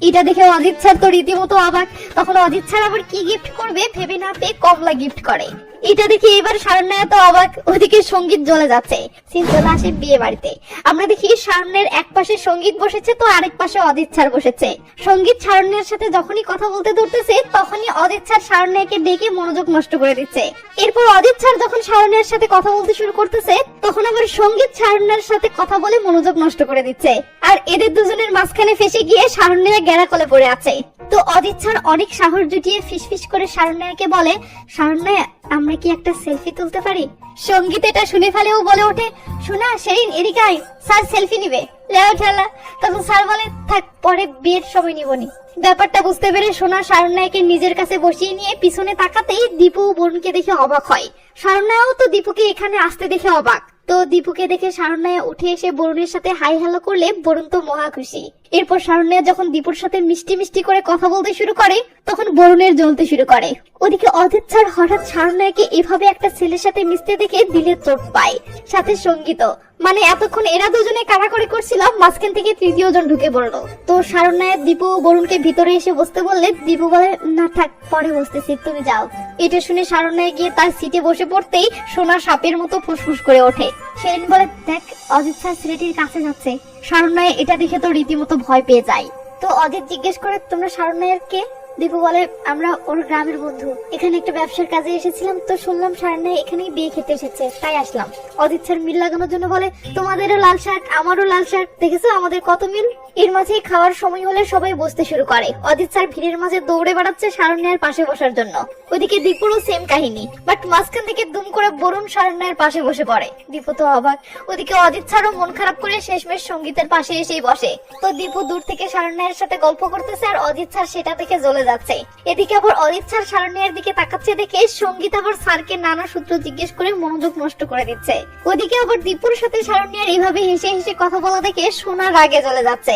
এটা দেখে অজিত স্যার তো রীতিমতো অবাক। তখন অজিত স্যার আবার কি গিফট করবে ভেবে না পেয়ে কমলা গিফট করে। এটা দেখে এবার শারণ্যা তো অবাক। ওদিকে সঙ্গীত জ্বলে যাচ্ছে। সিন চলে আসে বিয়ে বাড়িতে। আমরা দেখি শারণ্যের এক পাশে সঙ্গীত বসেছে তো আরেক পাশে অজিত স্যার বসেছে। সঙ্গীত শারণ্যের সাথে যখনই কথা বলতে ধরতেছে তখনই অজিত স্যার শারণ্যাকে ডেকে মনোযোগ নষ্ট করে দিচ্ছে। এরপর অজিত স্যার যখন শারণ্যার সাথে কথা বলতে শুরু করতেছে তখন আবার সঙ্গীত শারণ্যার সাথে কথা বলে মনোযোগ নষ্ট করে দিচ্ছে। আর এদের দুজনের মাঝখানে ফেসে গিয়ে শারণ্যা গেরা কলে পড়ে আছে। তো অজিত স্যার অনেক সাহস জুটিয়ে ফিসফিস করে শারণ্যাকে বলে, শারণ্যা আমরা কি একটা সেলফি তুলতে পারি? সঙ্গীত এটা শুনে ফেলে ও বলে ওঠে, শোনা সেরিন এদিকে আয়, স্যার সেলফি নিবে। লেও ঠেলা। তখন স্যার বলে, থাক পরে বিয়ের সময় নিবনি। ব্যাপারটা বুঝতে পেরে সোনা শারণ্যাকে নিজের কাছে বসিয়ে নিয়ে পিছনে তাকাতেই দীপু বরুণকে দেখে অবাক হয়। শারণ্যাও তো দীপুকে এখানে আসতে দেখে অবাক। তো দীপুকে দেখে শারণ্যা উঠে এসে বরুণের সাথে হাই হ্যালো করলে বরুণ তো মহা খুশি। এরপর শারণ্যা যখন দীপুর সাথে মিষ্টি মিষ্টি করে কথা বলতে শুরু করে তখন বরুণের জ্বলতে শুরু করে। ওদিকে অজিত স্যার হঠাৎ শারণ্যাকে এভাবে একটা ছেলের সাথে মিশতে দেখে দিলে চোট পায়, সাথে সঙ্গীত। মানে এতক্ষণ এরা দুজনে কারাকরি করছিল, মাঝখান থেকে তৃতীয় জন ঢুকে পড়লো। তো শারণ্যা দীপু বরুণকে ভিতরে এসে বসতে বললে দীপু বলে, না থাক পরে বসতেছি, তুমি যাও। এটা শুনে শারণ্যা গিয়ে তার সিটে বসে পড়তেই সোনা সাপের মতো ফুসফুস করে ওঠে। সেদিন বলে, দেখ অজিত স্যার ছেলেটির কাছে যাচ্ছে। শারণ্যা এটা দেখে তো রীতিমতো ভয় পেয়ে যায়। তো অজিত জিজ্ঞেস করে, তোমরা শারণ্যার কে? দীপু বলে, আমরা ওর গ্রামের বন্ধু, এখানে একটা ব্যবসার কাজে এসেছিলাম, তো শুনলাম শারণ্যা এখানেই বিয়ে খেতে এসেছে, তাই আসলাম। অজিত স্যার মিল লাগানোর জন্য বলে, তোমাদেরও লাল শার্ট আমারও লাল শার্ট, দেখেছো আমাদের কত মিল। এর মাঝে খাওয়ার সময় হলে সবাই বসতে শুরু করে। অজিত স্যার ভিড়ের মাঝে দৌড়ে বেড়াচ্ছে শারণ্যার পাশে বসার জন্য। ওইদিকে দীপুরও সেম কাহিনী, বাট মাঝখান থেকে দুম করে বরুণ শারণ্যার পাশে বসে পড়ে। দীপু তো অবাক। ওদিকে অজিত স্যারও মন খারাপ করে শেষমেশ সঙ্গীতের পাশে এসেই বসে। তো দীপু দূর থেকে শারণ্যার সাথে গল্প করতেছে আর অজিত স্যার সেটা থেকে জ্বলে যাচ্ছে। এদিকে আবার অজিত স্যার শারণ্যার দিকে তাকাচ্ছে দেখে সঙ্গীত আবার স্যারকে নানা সূত্র জিজ্ঞেস করে মনোযোগ নষ্ট করে দিচ্ছে। ওদিকে আবার দীপুর সাথে শারণ্যার এইভাবে হেসে হেসে কথা বলা দেখে সোনা রাগে জ্বলে যাচ্ছে।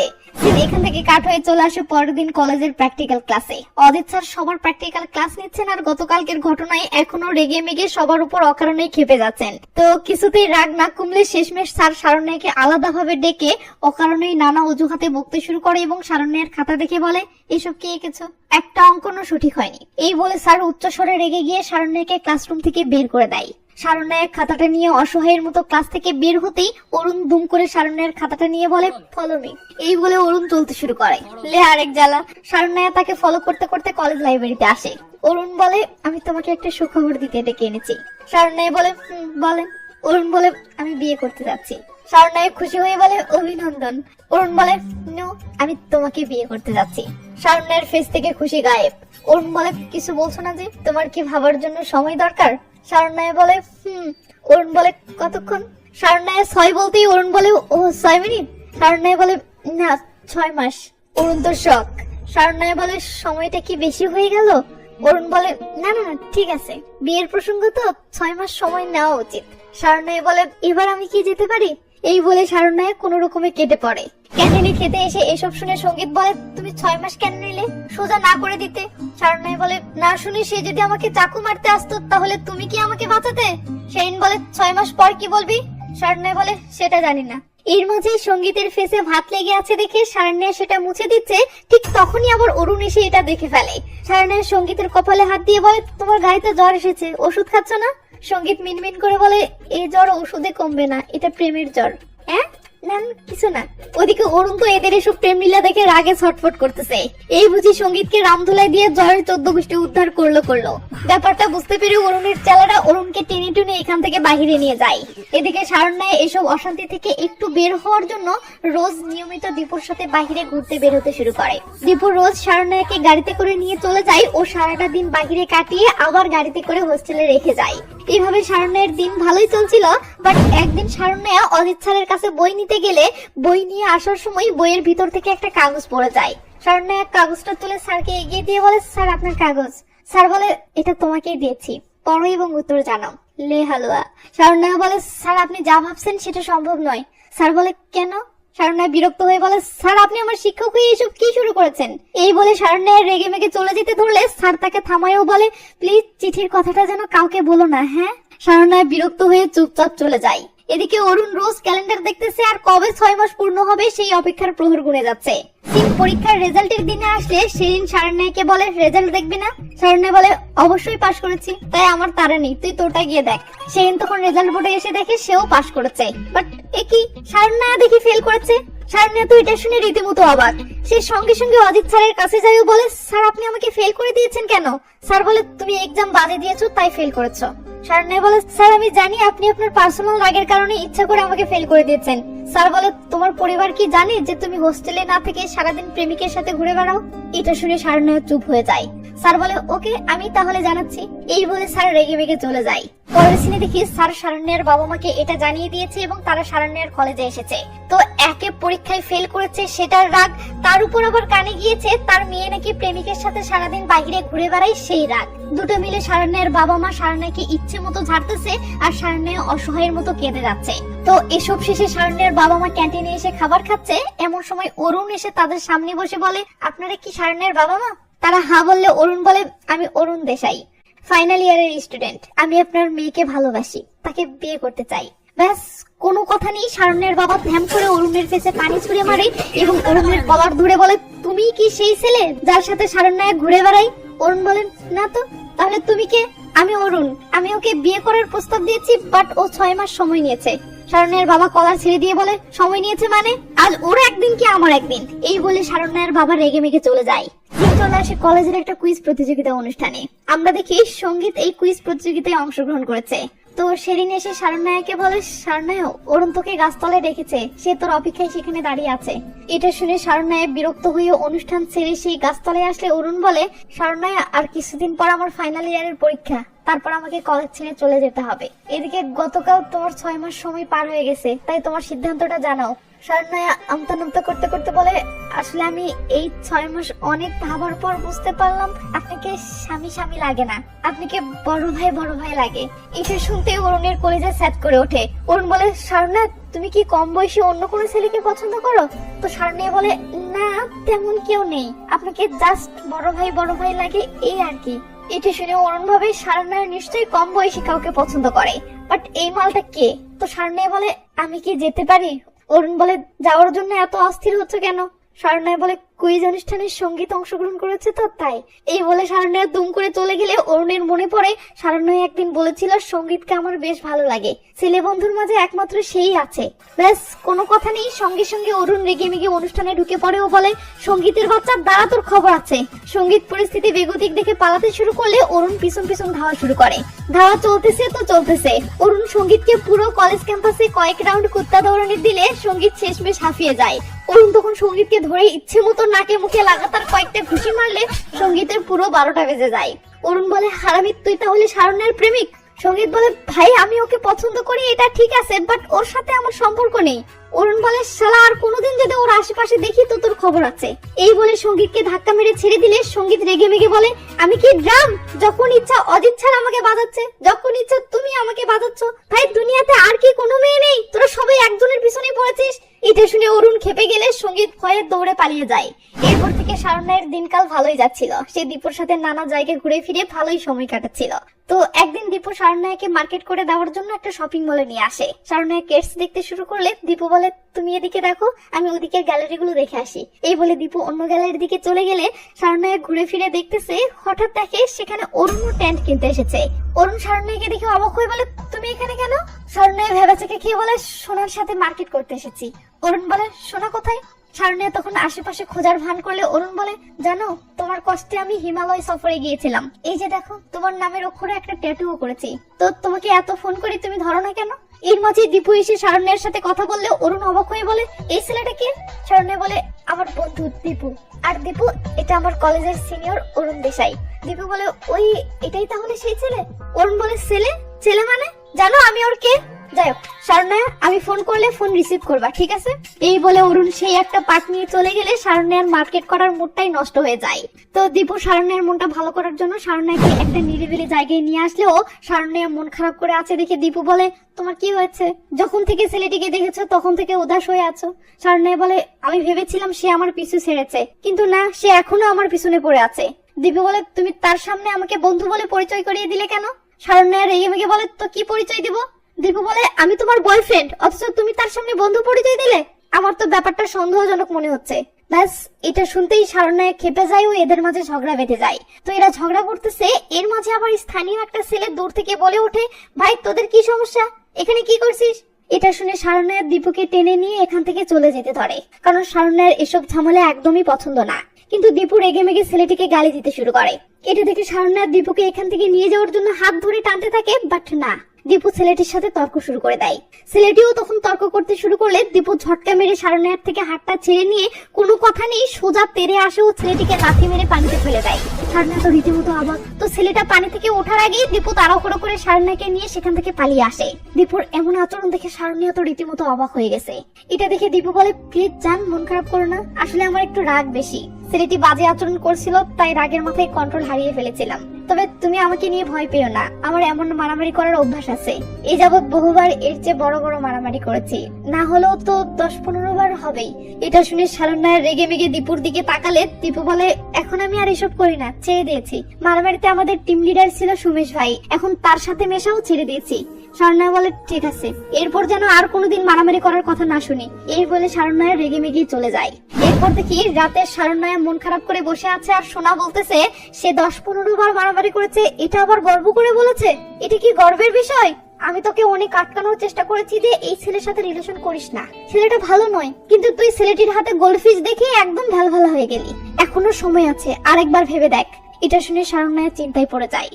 এখান থেকে কাট হয়ে চলে আসে পরের দিন কলেজের প্র্যাকটিক্যাল ক্লাসে। অজিত স্যার সবার প্র্যাকটিক্যাল ক্লাস নিচ্ছেন আর গতকালকের ঘটনায় এখনো রেগে মেগে সবার উপর অকারণেই খেপে যাচ্ছেন। তো কিছুতেই রাগ না কমলে শেষমেশ স্যার শারণ্যাকে আলাদাভাবে ডেকে অকারণেই নানা অজুহাতে বকতে শুরু করে এবং শারণ্যার খাতা দেখে বলে, এসব কি এঁকেছো? একটা অঙ্কনও সঠিক হয়নি। এই বলে স্যার উচ্চস্বরে রেগে গিয়ে শারণ্যাকে ক্লাসরুম থেকে বের করে দেয়। শারণ্যার খাতাটা নিয়ে অসহায়ের মতো ক্লাস থেকে বের হতেই অরুণ দুম করে শারণ্যার খাতাটা নিয়ে বলে, ফলো মি। এই বলে অরুণ চলতে শুরু করে। লে আরেক জ্বালা। শারণ্যা তাকে ফলো করতে করতে কলেজ লাইব্রেরিতে আসে। অরুণ বলে, আমি তোমাকে একটা সুখবর দিতে ডেকে এনেছি। শারণ্যা বলে, বলেন। অরুণ বলে, আমি বিয়ে করতে যাচ্ছি। শারণ্যা খুশি হয়ে বলে, অভিনন্দন। অরুণ বলে, নো, আমি তোমাকে বিয়ে করতে যাচ্ছি। শারণ্যার ফেস থেকে খুশি গায়েব। অরুণ বলে, কিছু বলছো না যে? তোমার কি ভাবার জন্য সময় দরকার? শারণ্যা বলে, অরুণ বলে, কতক্ষণ? শারণ্যা 6 বলতেই অরুণ বলে, ও 6 মিনিট। শারণ্যা বলে, না 6 মাস। অরুণ তো শক। শারণ্যা বলে, সময়টা কি বেশি হয়ে গেল? অরুণ বলে, না না ঠিক আছে, বিয়ের প্রসঙ্গ তো 6 মাস সময় নেওয়া উচিত। শারণ্যা বলে, এবার আমি কি যেতে পারি? এই বলে শারণ্যা কোনো রকমে কেটে পড়ে। ক্যান্টিনে খেতে এসে এসব শুনে সঙ্গীত বলে, তুমি 6 মাস কেন নিলে? সোজা না করে দিতে। শারণ্যা বলে, না শুনে সে যদি আমাকে চাকু মারতে আসতো তাহলে তুমি কি আমাকে বাঁচাতে? সেরিন বলে, 6 মাস পর কি বলবি? শারণ্যা বলে, সেটা জানি না। এর মাঝেই সঙ্গীতের ফেসে ভাত লেগে আছে দেখে শারণ্যা সেটা মুছে দিচ্ছে, ঠিক তখনই আবার অরুণ এসে এটা দেখে ফেলে। শারণ্যা সঙ্গীতের কপালে হাত দিয়ে বলে, তোমার গায়ে তো জ্বর এসেছে, ওষুধ খাচ্ছ না? সঙ্গীত মিনমিন করে বলে, এই জ্বর ওষুধে কমবে না, এটা প্রেমের জ্বর। হ্যাঁ না কিছু না। ওদিকে অরুণ তো এদের এসব প্রেম লীলা দেখে রাগে ছটফট করতেছে। এই বুঝি সঙ্গীতকে রামধুলাই দিয়ে জ্বরের 14 গোষ্ঠী উদ্ধার করলো। ব্যাপারটা বুঝতে পেরে অরুণের চেলারা অরুণকে টেনে টুনে এখান থেকে বাহিরে নিয়ে যায়। এদিকে শারণ্যা এসব অশান্তি থেকে একটু বের হওয়ার জন্য রোজ নিয়মিত দীপুর সাথে বাহিরে ঘুরতে বের হতে শুরু করে। দীপুর রোজ শারণ্যাকে গাড়িতে করে নিয়ে চলে যায় ও সারাটা দিন বাহিরে কাটিয়ে আবার গাড়িতে করে হোস্টেলে রেখে যায়। এইভাবে শারণ্যার দিন ভালোই চলছিল, বাট একদিন শারণ্যা অজিত স্যারের কাছে বই নিতে গেলে বই নিয়ে আসার সময় বইয়ের ভিতর থেকে একটা কাগজ পড়ে যায়। শারণ্যা কাগজটা তুলে স্যারকে এগিয়ে দিয়ে বলে, স্যার আপনার কাগজ। স্যার বলে, এটা তোমাকেই দিয়েছি, পড়ো এবং উত্তর জানাও। লে হালুয়া। শারণ্যা বলে, স্যার আপনি যা ভাবছেন সেটা সম্ভব নয়। স্যার বলে, কেন? শারণ্যা বিরক্ত হয়ে বলে, স্যার আপনি আমার শিক্ষক হয়ে এইসব কি শুরু করেছেন? এই বলে শারণ্যা রেগে মেগে চলে যেতে ধরলে স্যার তাকে থামায়ও বলে, প্লিজ চিঠির কথাটা যেন কাউকে বলো না, হ্যাঁ? শারণ্যা বিরক্ত হয়ে চুপচাপ চলে যায়। এদিকে অরুণ রোজ ক্যালেন্ডার দেখতেছে আর কবে 6 মাস পূর্ণ হবে সেই অপেক্ষার প্রহর গুনে যাচ্ছে। পরীক্ষার রেজাল্টের দিনে আসলে সেদিন শারণ্যাকে বলে, রেজাল্ট দেখবি না? শারণ্যা বলে, অবশ্যই পাশ করেছি, তাই আমার তাড়া নেই, তুই তোরটা গিয়ে দেখ। সেদিন তখন রেজাল্ট বোর্ডে এসে দেখে সেও পাশ করেছে, বাট একই শারণ্যা দেখি ফেল করেছে। শারণ্যা তো এটা শুনে রীতিমতো অবাক। সে সঙ্গে সঙ্গে অজিত স্যারের কাছে যায় ও বলে, স্যার আপনি আমাকে ফেল করে দিয়েছেন কেন? স্যার বলে, তুমি এক্সাম বাজে দিয়েছো তাই ফেল করেছো। শারণ্যা বলে, স্যার আমি জানি আপনি আপনার পার্সোনাল রাগের কারণে ইচ্ছা করে আমাকে ফেল করে দিয়েছেন। স্যার বলে, তোমার পরিবার কি জানে যে তুমি হোস্টেলে না থেকে সারাদিন প্রেমিকের সাথে ঘুরে বেড়াও? এটা শুনে শারণ্যা চুপ হয়ে যায়। স্যার বলে, ওকে আমি তাহলে জানাচ্ছি। এই বলে স্যার রেগে মেগে চলে যায়। পরের সিনে দেখি স্যার শারণ্যার বাবা মাকে এটা জানিয়ে দিয়েছে এবং তারা শারণ্যার কলেজে এসেছে। তো একে পরীক্ষায় ফেল করেছে সেটার রাগ, তার উপর আবার কানে গিয়েছে তার মেয়ে নাকি প্রেমিকের সাথে সারাদিন বাইরে ঘুরে বেড়ায় সেই রাগ। দুটো মিলে শারণ্যার বাবা মা শারণ্যাকে ইচ্ছে মতো ঝাড়তেছে আর শারণ্যা অসহায়ের মতো কেঁদে যাচ্ছে। তো এসব শেষে শারণ্যার বাবা মা ক্যান্টিনে এসে খাবার খাচ্ছে। এমন সময় অরুণ এসে তাদের সামনে বসে বলে, আপনারা কি শারণ্যার বাবা মা? তারা হ্যাঁ বললে অরুণ বলে, আমি অরুণ দেশাই, ফাইনাল ইয়ারের স্টুডেন্ট। আমি আপনার মেয়েকে ভালোবাসি, তাকে বিয়ে করতে চাই। ব্যাস কোনো কথা নেই, শারণ্যের বাবা ধ্যাম করে অরুণের ফেসে পানি ছুঁড়ে মারে এবং অরুণের কলার ধরে বলে, তুমি কি সেই ছেলে যার সাথে শারণ্যা ঘুরে বেড়াই? অরুণ বলেন, না তো। তাহলে তুমি কে? আমি অরুণ, আমি ওকে বিয়ে করার প্রস্তাব দিয়েছি, বাট ও 6 মাস সময় নিয়েছে। শারণ্যার বাবা কলার ছেড়ে দিয়ে বলে, সময় নিয়েছে মানে? আজ ওর একদিন কি আমার একদিন? এই বলে শারণ্যার বাবা রেগে মেগে চলে যায়। চলে আসে কলেজের একটা কুইজ প্রতিযোগিতা অনুষ্ঠানে। আমরা দেখি সঙ্গীত এই কুইজ প্রতিযোগিতায় অংশগ্রহণ করেছে। তো সেদিন এসে শারণ্যাকে বলে, শারণ্যা অরুণ তোকে গাছতলায় রেখেছে, সে তোর অপেক্ষায় সেখানে দাঁড়িয়ে আছে। এটা শুনে শারণ্যা বিরক্ত হয়ে অনুষ্ঠান ছেড়ে সেই গাছতলায় আসলে অরুণ বলে, শারণ্যা আর কিছুদিন পর আমার ফাইনাল ইয়ারের পরীক্ষা, তারপর আমাকে কলেজ ছেড়ে চলে যেতে হবে। এদিকে গতকাল তোমার 6 মাস সময় পার হয়ে গেছে, তাই তোমার সিদ্ধান্তটা জানাও। শারণ্যা আমতা নামতা করতে করতে বলে, আসলে আমি এই 6 মাস অনেক ভাবার পর বুঝতে পারলাম আপনাকে স্বামী স্বামী লাগে না, আপনাকে বড় ভাই লাগে। এটা শুনতে অরুণের কলিজা স্যাট করে ওঠে। অরুণ বলে, শারণ্যা তুমি কি কম বয়সী অন্য কোনো ছেলেকে পছন্দ করো? তো শারণ্যা বলে, না তেমন কেউ নেই, আপনাকে জাস্ট বড় ভাই লাগে এই আর কি। এটা শুনে অরুণ ভাবে শারণ্যা নিশ্চয়ই কম বয়সী কাউকে পছন্দ করে, বাট এই মালটা কে? তো শারণ্যা বলে, আমি কি যেতে পারি? অরুণ বলে, যাওয়ার জন্য এত অস্থির হচ্ছে কেন? শারণ্যা বলে, কুইজ অনুষ্ঠানে সঙ্গীত অংশগ্রহণ করেছে তো তাই। এই বলে শারণ্যা দুম করে চলে গেলে অরুণের মনে পড়ে শারণ্যা একদিন বলেছিল সঙ্গীতকে আমার বেশ ভালো লাগে, ছেলে বন্ধুর মাঝে একমাত্র সেই আছে। ব্যাস কোনো কথা নেই, সঙ্গে সঙ্গে অরুণ রেগে মেগে অনুষ্ঠানে ঢুকে পড়ে ও বলে, সঙ্গীতের বাচ্চা দাঁড়া, তোর খবর আছে। সঙ্গীত পরিস্থিতি বেগতিক দেখে পালাতে শুরু করলে অরুণ পিছন পিছন ধাওয়া শুরু করে। ধাওয়া চলতেছে তো চলতেছে। অরুণ সঙ্গীতকে পুরো কলেজ ক্যাম্পাসে কয়েক রাউন্ড কুত্তা দৌড়ানি দিলে সঙ্গীত শেষমেশ হাঁফিয়ে যায়। অরুণ তখন সঙ্গীতকে ধরে ইচ্ছে মতো নাকে মুখে লাগাতার কয়েকটা ঘুষি মারলে সঙ্গীতের পুরো 12টা বেজে যায়। অরুণ বলে, হারামি তুই তাহলে শারণ্যার প্রেমিক? সঙ্গীত বলে, ভাই আমি ওকে পছন্দ করি এটা ঠিক আছে, বাট ওর সাথে আমার সম্পর্ক নেই। অরুণ বলে, শালা আর কোনোদিন যদি ওর আশেপাশে দেখি তো তোর খবর আছে। এই বলে সঙ্গীতকে ধাক্কা মেরে ছেড়ে দিলে সঙ্গীত রেগে মেগে বলে, আমি কি ড্রাম? যখন ইচ্ছা অজিত ছাড়া আমাকে বাজাচ্ছে, যখন ইচ্ছা তুমি আমাকে বাজাচ্ছ। ভাই দুনিয়াতে আর কি কোনো মেয়ে নেই? তোরা সবাই একজনের পিছনে পড়েছিস। এটা শুনে অরুণ খেপে গেলে সঙ্গীত ভয়ে দৌড়ে পালিয়ে যায়। এরপর থেকে শারণ্যার দিনকাল ভালোই যাচ্ছিল। সে দীপুর সাথে নানা জায়গায় ঘুরে ফিরে ভালোই সময় কাটাচ্ছিল। তো একদিন দীপু শারণ্যাকে মার্কেট করে দেওয়ার জন্য একটা শপিং মলে নিয়ে আসে। শারণ্যা কেটস দেখতে শুরু করলে দীপু বলে, তুমি এদিকে দেখো, আমি ওদিকে গ্যালারি গুলো দেখে আসি। এই বলে দীপু অন্য গ্যালারির দিকে চলে গেলে শারণ্যা ঘুরে ফিরে দেখতেছে, হঠাৎ দেখে সেখানে অরুণ টেন্ট কিনতে এসেছে। অরুণ শারণ্যাকে দেখে অবাক হয়ে বলে, তুমি এখানে কেন? শারণ্যা ভেবেচাকে খেয়ে বলে, সোনার সাথে মার্কেট করতে এসেছি। অরুণ বলে, সোনা কোথায়? শারণ্যা তখন আশেপাশে খোঁজার ভান করলে অরুণ বলে, জানো তোমার কষ্টে আমি হিমালয় সফরে গিয়েছিলাম, এই যে দেখো তোমার নামের অক্ষরে একটা ট্যাটুও করেছি। তো তোমাকে এত ফোন করি তুমি ধরো না কেন? এর মাঝে দীপু এসে শারণ্যার সাথে কথা বললে অরুণ অবাক হয়ে বলে, এই ছেলেটা কে? শারণ্যা বলে, আমার বন্ধু দীপু। আর দীপু এটা আমার কলেজের সিনিয়র অরুণ দেশাই। দীপু বলে, ওই এটাই তাহলে সেই ছেলে? অরুণ বলে, ছেলে মানে? জানো আমি ওর কে? যাই হোক শারণ্যা, আমি ফোন করলে ফোন রিসিভ করবা, ঠিক আছে? এই বলে অরুণ সেই একটা পাক নিয়ে চলে গেলে শারণ্যার মার্কেট করার মুডটাই নষ্ট হয়ে যায়। তো দীপু শারণ্যার মনটা ভালো করার জন্য শারণ্যাকে একটা নিরিবিলি জায়গায় নিয়ে আসলেও শারণ্যা মন খারাপ করে আছে দেখে দীপু বলে, তোমার কি হয়েছে? যখন থেকে ছেলেটিকে দেখেছো তখন থেকে উদাস হয়ে আছো। শারণ্যা বলে, আমি ভেবেছিলাম সে আমার পিছু ছেড়েছে, কিন্তু না, সে এখনো আমার পিছনে পড়ে আছে। দীপু বলে, তুমি তার সামনে আমাকে বন্ধু বলে পরিচয় করিয়ে দিলে কেন? শারণ্যা রেগে মেগে বলে, তো কি পরিচয় দিব? দীপু বলে, আমি তোমার বয়ফ্রেন্ড, অথচ তুমি তার সামনে বন্ধু পরিচয় দিলে। আমার তো ব্যাপারটা সন্দেহজনক মনে হচ্ছে। ব্যাস এটা শুনতেই শারণ্যা খেপে যায় ও এদের মাঝে ঝগড়া বেঁধে যায়। তো এরা ঝগড়া করতেছে, এর মাঝে আবার স্থানীয় একটা ছেলে দূর থেকে বলে ওঠে, ভাই তোদের কি সমস্যা? এখানে কি করছিস? এটা শুনে শারণ্যা দীপুকে টেনে নিয়ে এখান থেকে চলে যেতে ধরে, কারণ শারণ্যার এসব ঝামেলা একদমই পছন্দ না। কিন্তু দীপু রেগে মেগে ছেলেটিকে গালি দিতে শুরু করে। এটা দেখে শারণ্যা দীপুকে এখান থেকে নিয়ে যাওয়ার জন্য হাত ধরে টানতে থাকে, বাট না, দীপু ছেলেটির সাথে তর্ক শুরু করে দেয়। ছেলেটিও তখন তর্ক করতে শুরু করলে দীপু ঝটকা মেরে শারণ্যার থেকে হাতটা ছেড়ে নিয়ে কোনো কথা নেই সোজা তেড়ে আসে ও ছেলেটিকে লাথি মেরে পানিতে ফেলে দেয়। শারণ্যা তো রীতিমতো অবাক। তো ছেলেটা পানি থেকে ওঠার আগেই দীপু তাড়াহুড়ো করে শারণ্যাকে নিয়ে সেখান থেকে পালিয়ে আসে। দীপুর এমন আচরণ দেখে শারণ্যা তো রীতিমতো অবাক হয়ে গেছে। এটা দেখে দীপু বলে, প্লিজ জান, মন খারাপ করো না, আসলে আমার একটু রাগ বেশি। ছেলেটি বাজে আচরণ করছিল, তাই রাগের মাথায় কন্ট্রোল হারিয়ে ফেলেছিলাম। তবে তুমি আমাকে নিয়ে ভয় পেও না, আমার এমন মারামারি করার অভ্যাস আছে। এই যাবৎ বহুবার এর চেয়ে বড় বড় মারামারি করেছি, না হলেও তো 10-15 বার হবেই। এটা শুনে শারণ্যা রেগে মেগে দীপুর দিকে তাকালে দীপু বলে, এখন আমি আর এসব করি না, ছেড়ে দিয়েছি। মারামারিতে আমাদের টিম লিডার ছিল সুমেশ ভাই, এখন তার সাথে মেশাও ছেড়ে দিয়েছি। শারণ্যা বলে, ঠিক আছে, এরপর যেন আর কোনোদিন মারামারি করার কথা না শুনি। এই বলে শারণ্যা রেগে মেগে চলে যায়। এরপর দেখি রাতে শারণ্যা মন খারাপ করে বসে আছে, আর সোনা বলতেছে সে 10-15 বার মারামারি করেছে, এটা আবার গর্ব করে বলেছে। এটা কি গর্বের বিষয়? আমি তোকে অনেক আটকানোর চেষ্টা করেছি যে এই ছেলের সাথে রিলেশন করিস না, ছেলেটা ভালো নয়, কিন্তু তুই ছেলেটির হাতে গোল্ডফিশ দেখে একদম ঢালভালা হয়ে গেলি। এখনো সময় আছে, আরেকবার ভেবে দেখ। এটা শুনে শারণ্যা চিন্তায় পড়ে যায়।